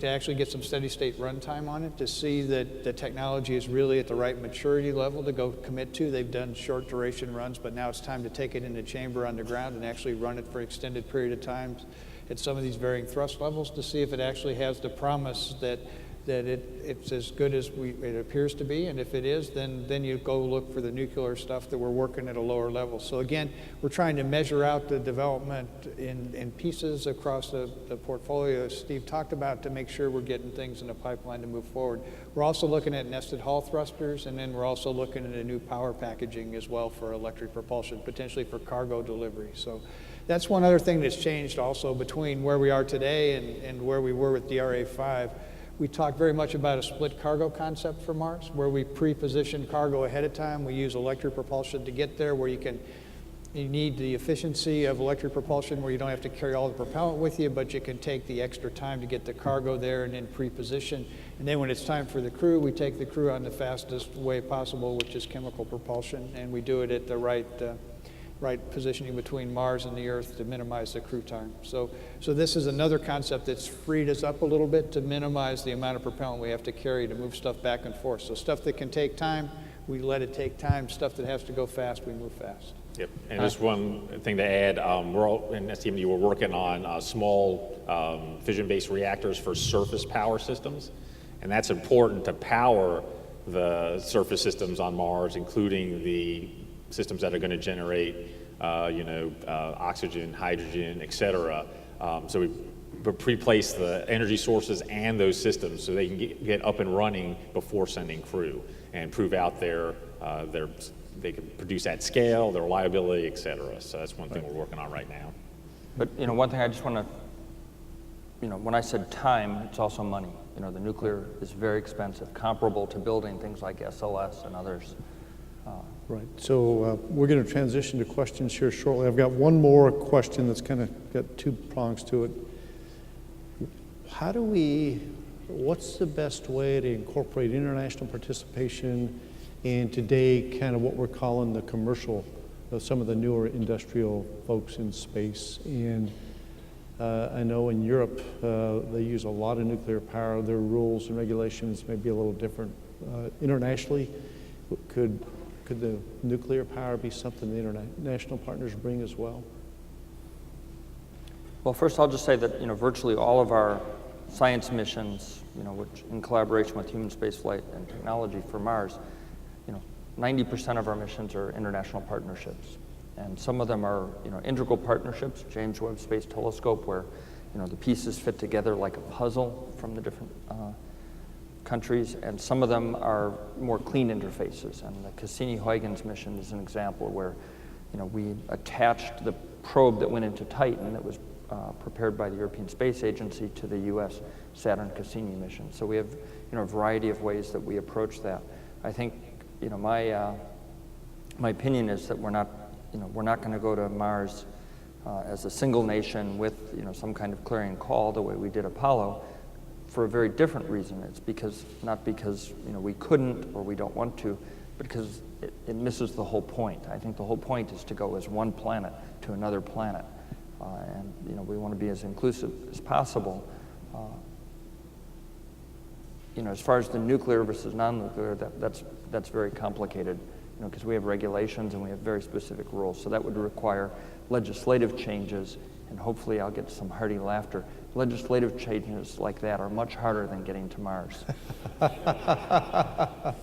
actually get some steady state runtime on it, to see that the technology is really at the right maturity level to go commit to. They've done short duration runs, but now it's time to take it into chamber underground and actually run it for an extended period of time at some of these varying thrust levels to see if it actually has the promise that it's as good as it appears to be, and if it is, then you go look for the nuclear stuff that we're working at a lower level. So again, we're trying to measure out the development in pieces across the portfolio Steve talked about to make sure we're getting things in the pipeline to move forward. We're also looking at nested Hall thrusters, and then we're also looking at a new power packaging as well for electric propulsion, potentially for cargo delivery. So that's one other thing that's changed also between where we are today and where we were with DRA-5. We talked very much about a split cargo concept for Mars, where we pre-position cargo ahead of time. We use electric propulsion to get there, where you need the efficiency of electric propulsion, where you don't have to carry all the propellant with you, but you can take the extra time to get the cargo there and then pre-position. And then when it's time for the crew, we take the crew on the fastest way possible, which is chemical propulsion, and we do it at the right positioning between Mars and the Earth to minimize the crew time. So this is another concept that's freed us up a little bit to minimize the amount of propellant we have to carry to move stuff back and forth. So stuff that can take time, we let it take time. Stuff that has to go fast, we move fast. Yep, and just one thing to add, we're all in STMD, we're working on small fission-based reactors for surface power systems, and that's important to power the surface systems on Mars, including the systems that are going to generate, oxygen, hydrogen, et cetera. So we pre-place the energy sources and those systems so they can get up and running before sending crew and prove out they can produce at scale, their reliability, et cetera. So that's one thing we're working on right now. But one thing I just want to, when I said time, it's also money. The nuclear is very expensive, comparable to building things like SLS and others. Right, so we're going to transition to questions here shortly. I've got one more question that's kind of got two prongs to it. What's the best way to incorporate international participation and today kind of what we're calling the commercial, some of the newer industrial folks in space? And I know in Europe they use a lot of nuclear power. Their rules and regulations may be a little different. Internationally, could the nuclear power be something the international partners bring as well? Well, first I'll just say that virtually all of our science missions, which in collaboration with Human Spaceflight and Technology for Mars, 90% of our missions are international partnerships, and some of them are integral partnerships. James Webb Space Telescope, where the pieces fit together like a puzzle from the different countries, and some of them are more clean interfaces. And the Cassini-Huygens mission is an example where we attached the probe that went into Titan that was prepared by the European Space Agency to the U.S. Saturn Cassini mission. So we have a variety of ways that we approach that. I think my opinion is that we're not going to go to Mars as a single nation with some kind of clarion call, the way we did Apollo, for a very different reason. It's not because we couldn't or we don't want to, but because it misses the whole point. I think the whole point is to go as one planet to another planet, and we want to be as inclusive as possible. As far as the nuclear versus non-nuclear, that's very complicated, because we have regulations and we have very specific rules. So that would require legislative changes, and hopefully I'll get some hearty laughter. Legislative changes like that are much harder than getting to Mars, at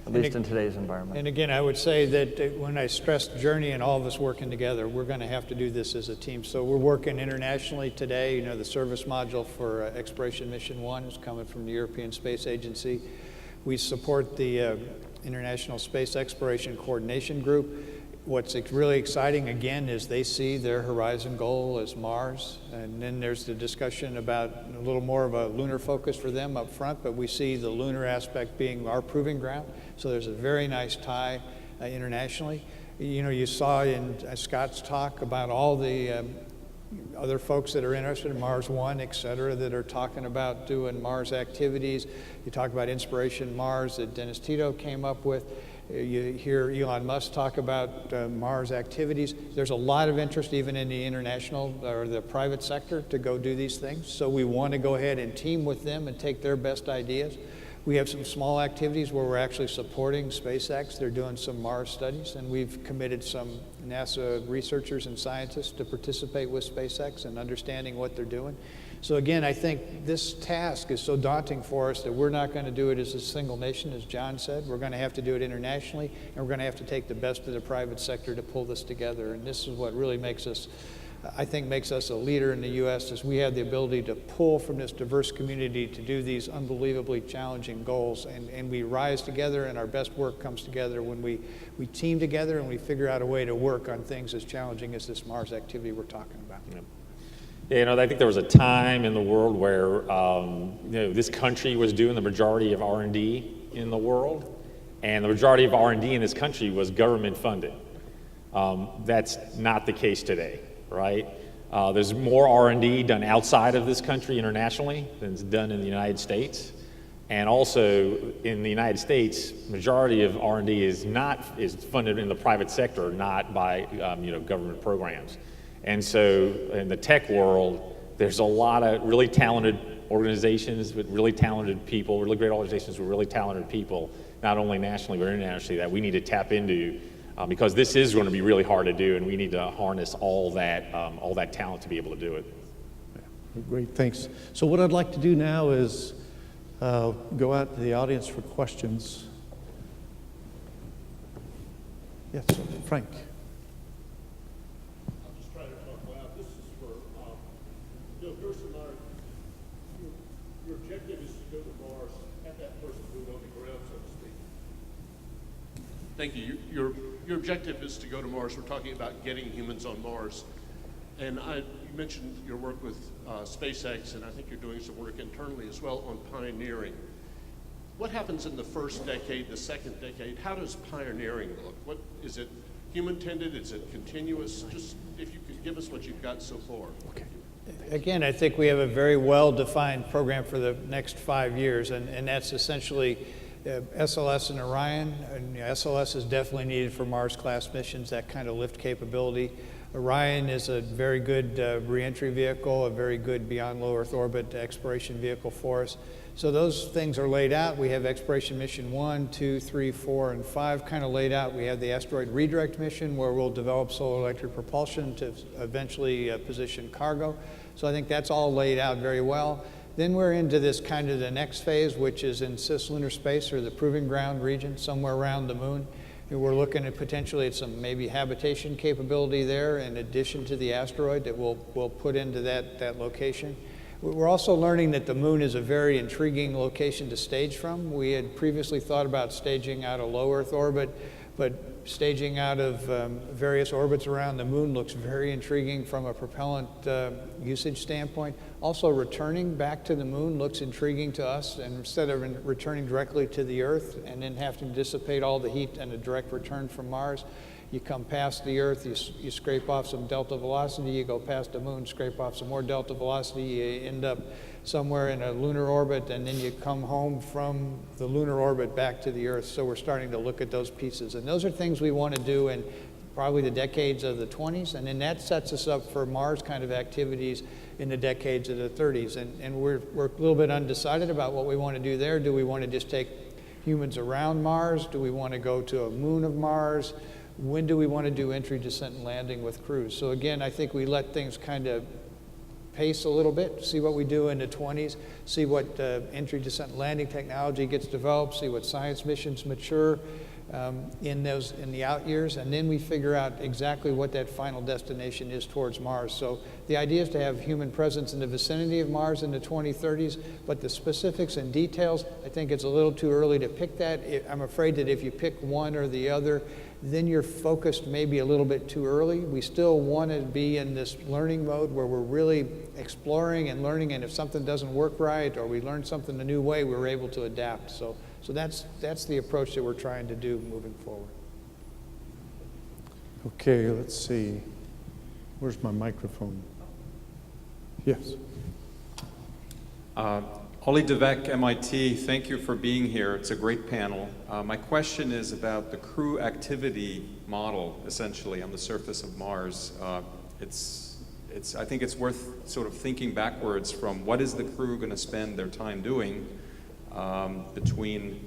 least in today's environment. And again, I would say that when I stressed journey and all of us working together, we're going to have to do this as a team. So we're working internationally today. The service module for Exploration Mission 1 is coming from the European Space Agency. We support the International Space Exploration Coordination Group. What's really exciting, again, is they see their horizon goal as Mars. And then there's the discussion about a little more of a lunar focus for them up front, but we see the lunar aspect being our proving ground. So there's a very nice tie internationally. You saw in Scott's talk about all the other folks that are interested in Mars One, et cetera, that are talking about doing Mars activities. You talk about Inspiration Mars that Dennis Tito came up with. You hear Elon Musk talk about Mars activities. There's a lot of interest even in the international or the private sector to go do these things. So we want to go ahead and team with them and take their best ideas. We have some small activities where we're actually supporting SpaceX. They're doing some Mars studies, and we've committed some NASA researchers and scientists to participate with SpaceX and understanding what they're doing. So again, I think this task is so daunting for us that we're not going to do it as a single nation, as John said. We're going to have to do it internationally, and we're going to have to take the best of the private sector to pull this together. And this is what really makes us a leader in the U.S. is we have the ability to pull from this diverse community to do these unbelievably challenging goals. And we rise together, and our best work comes together when we team together and we figure out a way to work on things as challenging as this Mars activity we're talking about. Yeah, I think there was a time in the world where this country was doing the majority of R&D in the world, and the majority of R&D in this country was government funded. That's not the case today, right? There's more R&D done outside of this country internationally than is done in the United States, and also in the United States, majority of R&D is funded in the private sector, not by government programs. And so in the tech world, there's a lot of really talented organizations with really talented people, really great organizations with really talented people, not only nationally but internationally, that we need to tap into because this is going to be really hard to do, and we need to harness all that talent to be able to do it. Great, thanks. So what I'd like to do now is go out to the audience for questions. Yes, Frank. Your objective is to go to Mars, have that person move on the ground, so to speak. Thank you. Your objective is to go to Mars. We're talking about getting humans on Mars. And you mentioned your work with SpaceX, and I think you're doing some work internally as well on pioneering. What happens in the first decade, the second decade? How does pioneering look? What is it human-tended? Is it continuous? Just if you could give us what you've got so far. Okay. Again, I think we have a very well-defined program for the next 5 years, and that's essentially SLS and Orion. And SLS is definitely needed for Mars-class missions, that kind of lift capability. Orion is a very good reentry vehicle, a very good beyond low Earth orbit exploration vehicle for us. So those things are laid out. We have Exploration Mission 1, 2, 3, 4, and 5 kind of laid out. We have the asteroid redirect mission where we'll develop solar electric propulsion to eventually position cargo. So I think that's all laid out very well. Then we're into this kind of the next phase, which is in cislunar space or the proving ground region, somewhere around the moon. And we're looking at potentially at some maybe habitation capability there in addition to the asteroid that we'll put into that location. We're also learning that the moon is a very intriguing location to stage from. We had previously thought about staging out of low Earth orbit, but staging out of various orbits around the moon looks very intriguing from a propellant usage standpoint. Also, returning back to the moon looks intriguing to us, and instead of returning directly to the Earth and then having to dissipate all the heat and a direct return from Mars, You come past the Earth, you scrape off some delta velocity, you go past the moon, scrape off some more delta velocity, you end up somewhere in a lunar orbit, and then you come home from the lunar orbit back to the Earth. So we're starting to look at those pieces. And those are things we want to do in probably the decades of the 20s, and then that sets us up for Mars kind of activities in the decades of the 30s. And we're a little bit undecided about what we want to do there. Do we want to just take humans around Mars? Do we want to go to a moon of Mars? When do we want to do entry, descent, and landing with crews? So again, I think we let things kind of pace a little bit, see what we do in the 20s, see what entry, descent, and landing technology gets developed, see what science missions mature in the out years, and then we figure out exactly what that final destination is towards Mars. So the idea is to have human presence in the vicinity of Mars in the 2030s, but the specifics and details, I think it's a little too early to pick that. I'm afraid that if you pick one or the other, then you're focused maybe a little bit too early. We still want to be in this learning mode where we're really exploring and learning, and if something doesn't work right or we learn something a new way, we're able to adapt. So that's the approach that we're trying to do moving forward. Okay, let's see. Where's my microphone? Yes. Ollie Devek, MIT, thank you for being here. It's a great panel. My question is about the crew activity model, essentially, on the surface of Mars. I think it's worth sort of thinking backwards from what is the crew going to spend their time doing between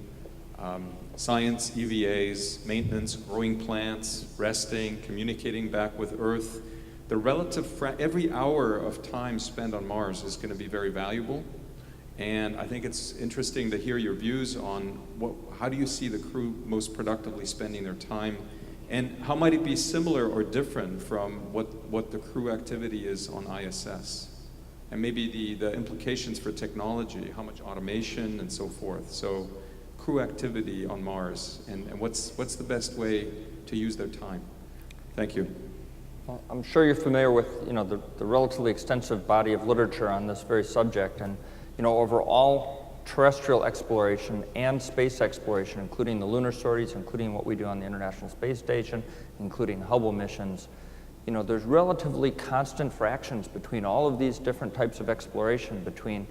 science, EVAs, maintenance, growing plants, resting, communicating back with Earth. The relative, every hour of time spent on Mars is going to be very valuable. And I think it's interesting to hear your views on how do you see the crew most productively spending their time, and how might it be similar or different from what the crew activity is on ISS? And maybe the implications for technology, how much automation and so forth. So crew activity on Mars, and what's the best way to use their time? Thank you. Well, I'm sure you're familiar with the relatively extensive body of literature on this very subject, and over all terrestrial exploration and space exploration, including the lunar sorties, including what we do on the International Space Station, including Hubble missions, there's relatively constant fractions between all of these different types of exploration, between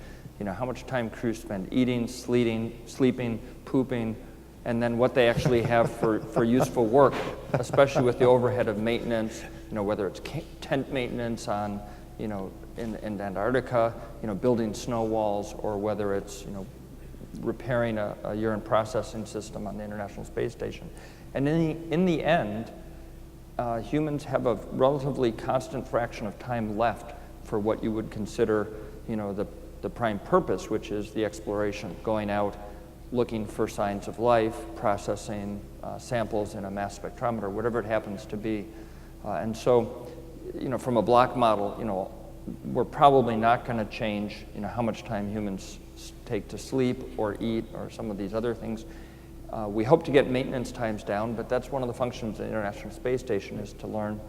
how much time crews spend eating, sleeping, pooping, and then what they actually have for useful work, especially with the overhead of maintenance, whether it's tent maintenance on, in Antarctica, building snow walls, or whether it's, repairing a urine processing system on the International Space Station. And in the end, humans have a relatively constant fraction of time left for what you would consider, the prime purpose, which is the exploration, going out, looking for signs of life, processing samples in a mass spectrometer, whatever it happens to be. And so, from a block model, we're probably not going to change, how much time humans take to sleep or eat or some of these other things. We hope to get maintenance times down, but that's one of the functions of the International Space Station, is to learn,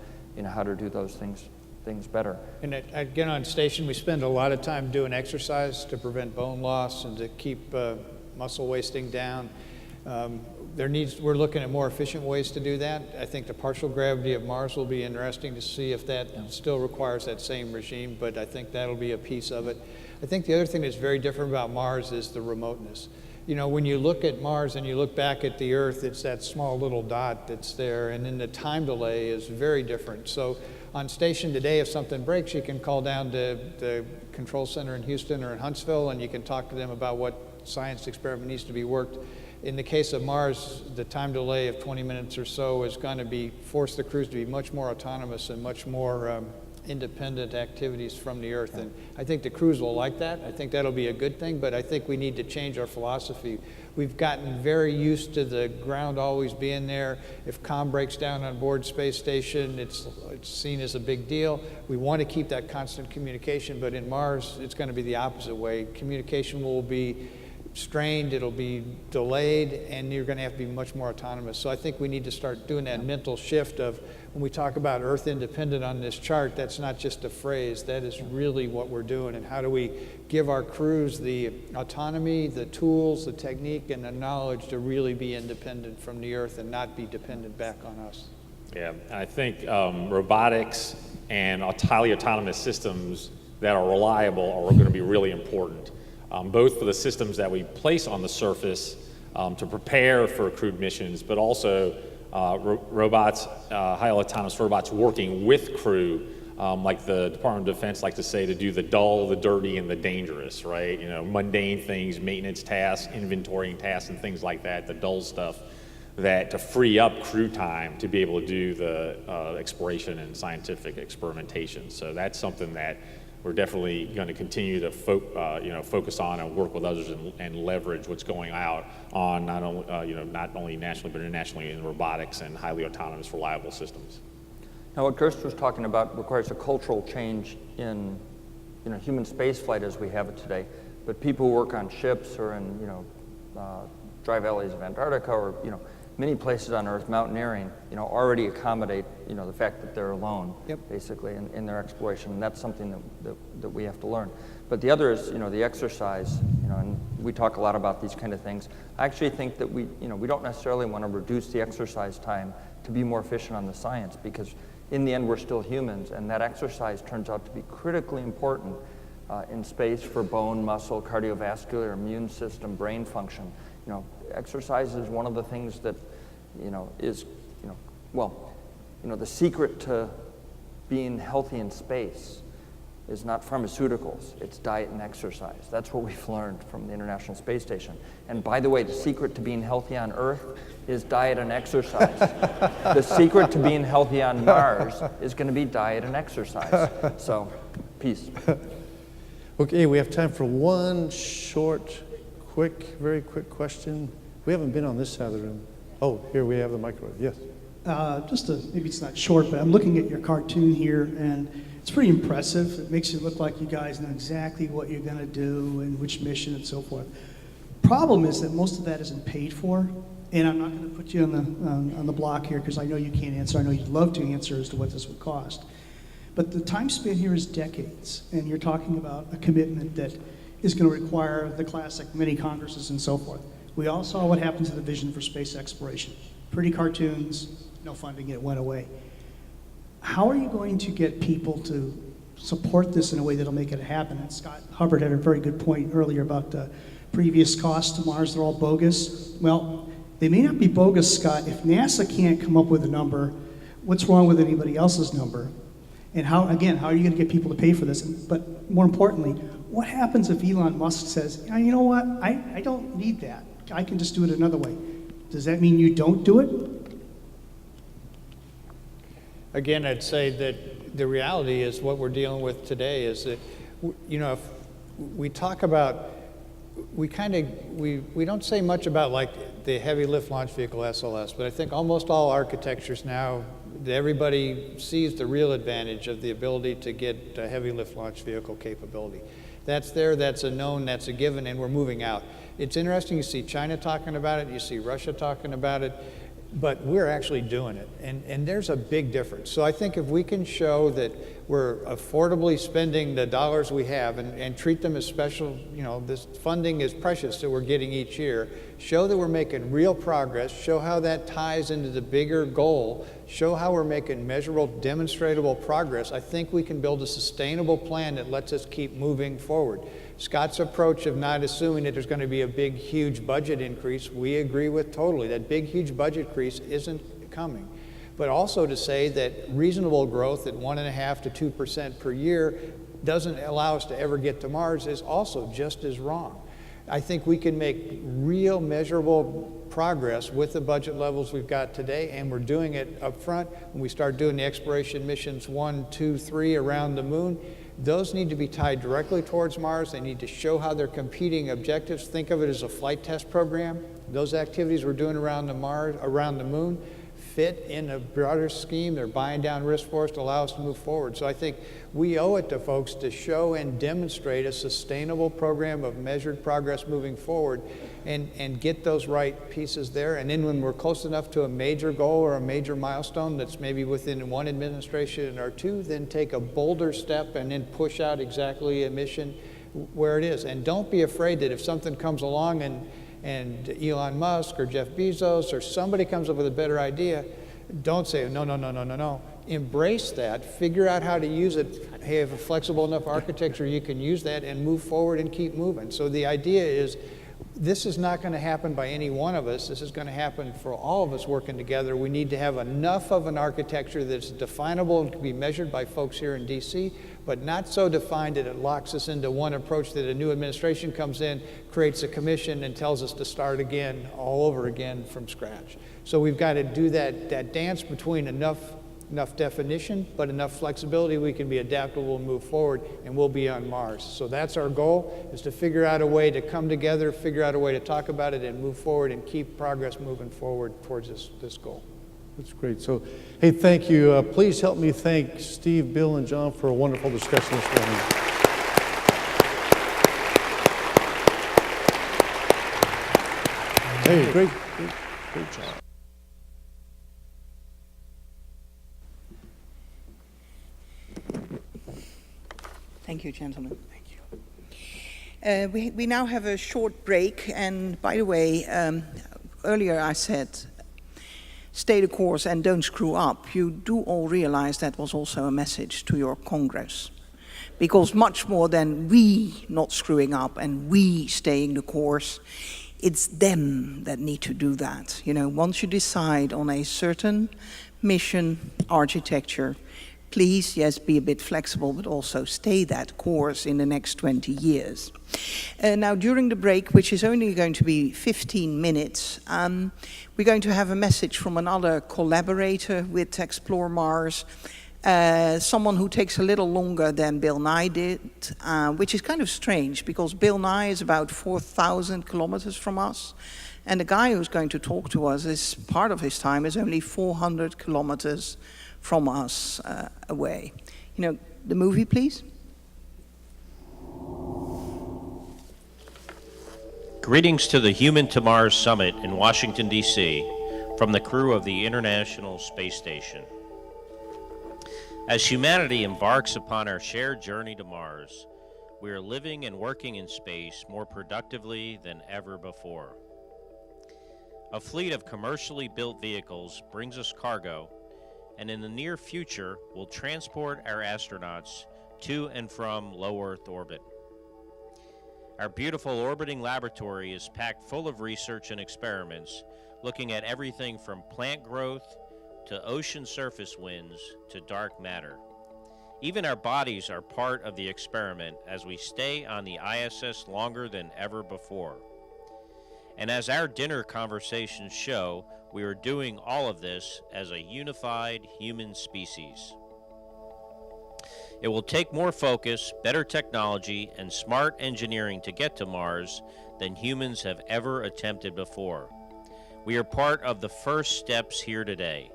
how to do those things better. And again, on station, we spend a lot of time doing exercise to prevent bone loss and to keep muscle wasting down. We're looking at more efficient ways to do that. I think the partial gravity of Mars will be interesting to see if that still requires that same regime, but I think that'll be a piece of it. I think the other thing that's very different about Mars is the remoteness. When you look at Mars and you look back at the Earth, it's that small little dot that's there, and then the time delay is very different. So on station today, if something breaks, you can call down to the control center in Houston or in Huntsville, and you can talk to them about what science experiment needs to be worked. In the case of Mars, the time delay of 20 minutes or so is going to force the crews to be much more autonomous and much more independent activities from the Earth. And I think the crews will like that. I think that'll be a good thing, but I think we need to change our philosophy. We've gotten very used to the ground always being there. If comm breaks down on board space station, it's seen as a big deal. We want to keep that constant communication, but in Mars, it's going to be the opposite way. Communication will be strained, it'll be delayed, and you're going to have to be much more autonomous. So I think we need to start doing that mental shift of, when we talk about Earth independent on this chart, that's not just a phrase, that is really what we're doing. And how do we give our crews the autonomy, the tools, the technique, and the knowledge to really be independent from the Earth and not be dependent back on us? Yeah, and I think robotics and highly autonomous systems that are reliable are going to be really important, both for the systems that we place on the surface to prepare for crewed missions, but also robots, highly autonomous robots working with crew, like the Department of Defense like to say, to do the dull, the dirty, and the dangerous, right? You know, mundane things, maintenance tasks, inventorying tasks, and things like that, the dull stuff, that to free up crew time to be able to do the exploration and scientific experimentation. So that's something that we're definitely going to continue to focus on and work with others and leverage what's going out on not only nationally but internationally in robotics and highly autonomous, reliable systems. Now, what Gerst was talking about requires a cultural change in human spaceflight as we have it today. But people who work on ships or in dry valleys of Antarctica or many places on Earth, mountaineering, already accommodate, the fact that they're alone, basically, in their exploration, and that's something that we have to learn. But the other is, the exercise, and we talk a lot about these kind of things. I actually think that we don't necessarily want to reduce the exercise time to be more efficient on the science, because in the end, we're still humans, and that exercise turns out to be critically important in space for bone, muscle, cardiovascular, immune system, brain function. Exercise is one of the things that, is, the secret to being healthy in space is not pharmaceuticals, it's diet and exercise. That's what we've learned from the International Space Station. And by the way, the secret to being healthy on Earth is diet and exercise. The secret to being healthy on Mars is going to be diet and exercise. So, peace. Okay, we have time for one short, very quick question. We haven't been on this side of the room. Oh, here we have the microphone. Yes. Maybe it's not short, but I'm looking at your cartoon here, and it's pretty impressive. It makes it look like you guys know exactly what you're going to do and which mission and so forth. Problem is that most of that isn't paid for, and I'm not going to put you on the block here because I know you can't answer. I know you'd love to answer as to what this would cost. But the time span here is decades, and you're talking about a commitment that is going to require the classic mini congresses and so forth. We all saw what happened to the Vision for Space Exploration. Pretty cartoons, no funding, it went away. How are you going to get people to support this in a way that'll make it happen? And Scott Hubbard had a very good point earlier about the previous costs to Mars, they're all bogus. Well, they may not be bogus, Scott. If NASA can't come up with a number, what's wrong with anybody else's number? And how are you going to get people to pay for this? But more importantly, what happens if Elon Musk says, you know what, I don't need that. I can just do it another way. Does that mean you don't do it? Again, I'd say that the reality is what we're dealing with today is that, if we talk about, we don't say much about like the heavy lift launch vehicle SLS, but I think almost all architectures now, everybody sees the real advantage of the ability to get a heavy lift launch vehicle capability. That's there, that's a known, that's a given, and we're moving out. It's interesting, you see China talking about it, you see Russia talking about it, but we're actually doing it, and there's a big difference. So I think if we can show that we're affordably spending the dollars we have and treat them as special, this funding is precious that we're getting each year, show that we're making real progress, show how that ties into the bigger goal, show how we're making measurable, demonstrable progress, I think we can build a sustainable plan that lets us keep moving forward. Scott's approach of not assuming that there's going to be a big, huge budget increase, we agree with totally. That big, huge budget increase isn't coming. But also to say that reasonable growth at 1.5% to 2% per year doesn't allow us to ever get to Mars is also just as wrong. I think we can make real measurable progress with the budget levels we've got today, and we're doing it up front. When we start doing the exploration missions 1, 2, 3 around the moon, those need to be tied directly towards Mars. They need to show how they're competing objectives. Think of it as a flight test program. Those activities we're doing around the moon fit in a broader scheme. They're buying down risk for us to allow us to move forward. So I think we owe it to folks to show and demonstrate a sustainable program of measured progress moving forward and get those right pieces there. And then when we're close enough to a major goal or a major milestone that's maybe within one administration or two, then take a bolder step and then push out exactly a mission where it is. And don't be afraid that if something comes along and Elon Musk or Jeff Bezos or somebody comes up with a better idea, don't say, no, no, no, no, no, no. Embrace that, figure out how to use it, have a flexible enough architecture you can use that and move forward and keep moving. So the idea is, this is not going to happen by any one of us. This is going to happen for all of us working together. We need to have enough of an architecture that's definable and can be measured by folks here in DC, but not so defined that it locks us into one approach that a new administration comes in, creates a commission, and tells us to start again, all over again from scratch. So we've got to do that dance between enough definition, but enough flexibility we can be adaptable and move forward, and we'll be on Mars. So that's our goal, is to figure out a way to come together, figure out a way to talk about it and move forward and keep progress moving forward towards this goal. That's great. So, hey, thank you. Please help me thank Steve, Bill, and John for a wonderful discussion this morning. Hey, great job. Thank you, gentlemen. Thank you. We now have a short break, and by the way, earlier I said, stay the course and don't screw up. You do all realize that was also a message to your Congress. Because much more than we not screwing up and we staying the course, it's them that need to do that. You know, once you decide on a certain mission, architecture, please, yes, be a bit flexible, but also stay that course in the next 20 years. Now, during the break, which is only going to be 15 minutes, we're going to have a message from another collaborator with Explore Mars, someone who takes a little longer than Bill Nye did, which is kind of strange, because Bill Nye is about 4,000 kilometers from us, and the guy who's going to talk to us is part of his time is only 400 kilometers from us away. You know, the movie, please. Greetings to the Human to Mars Summit in Washington, D.C. from the crew of the International Space Station. As humanity embarks upon our shared journey to Mars, we are living and working in space more productively than ever before. A fleet of commercially built vehicles brings us cargo, and in the near future will transport our astronauts to and from low Earth orbit. Our beautiful orbiting laboratory is packed full of research and experiments, looking at everything from plant growth to ocean surface winds to dark matter. Even our bodies are part of the experiment as we stay on the ISS longer than ever before. And as our dinner conversations show, we are doing all of this as a unified human species. It will take more focus, better technology, and smart engineering to get to Mars than humans have ever attempted before. We are part of the first steps here today.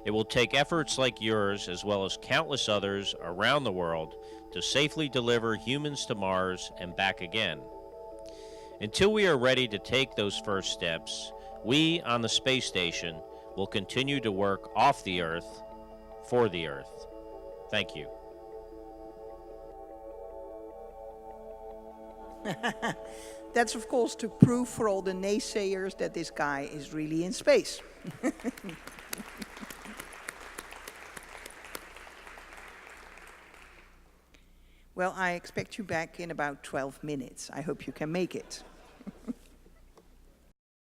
It will take efforts like yours, as well as countless others around the world, to safely deliver humans to Mars and back again. Until we are ready to take those first steps, we on the space station will continue to work off the Earth, for the Earth. Thank you. That's, of course, to prove for all the naysayers that this guy is really in space. Well, I expect you back in about 12 minutes. I hope you can make it.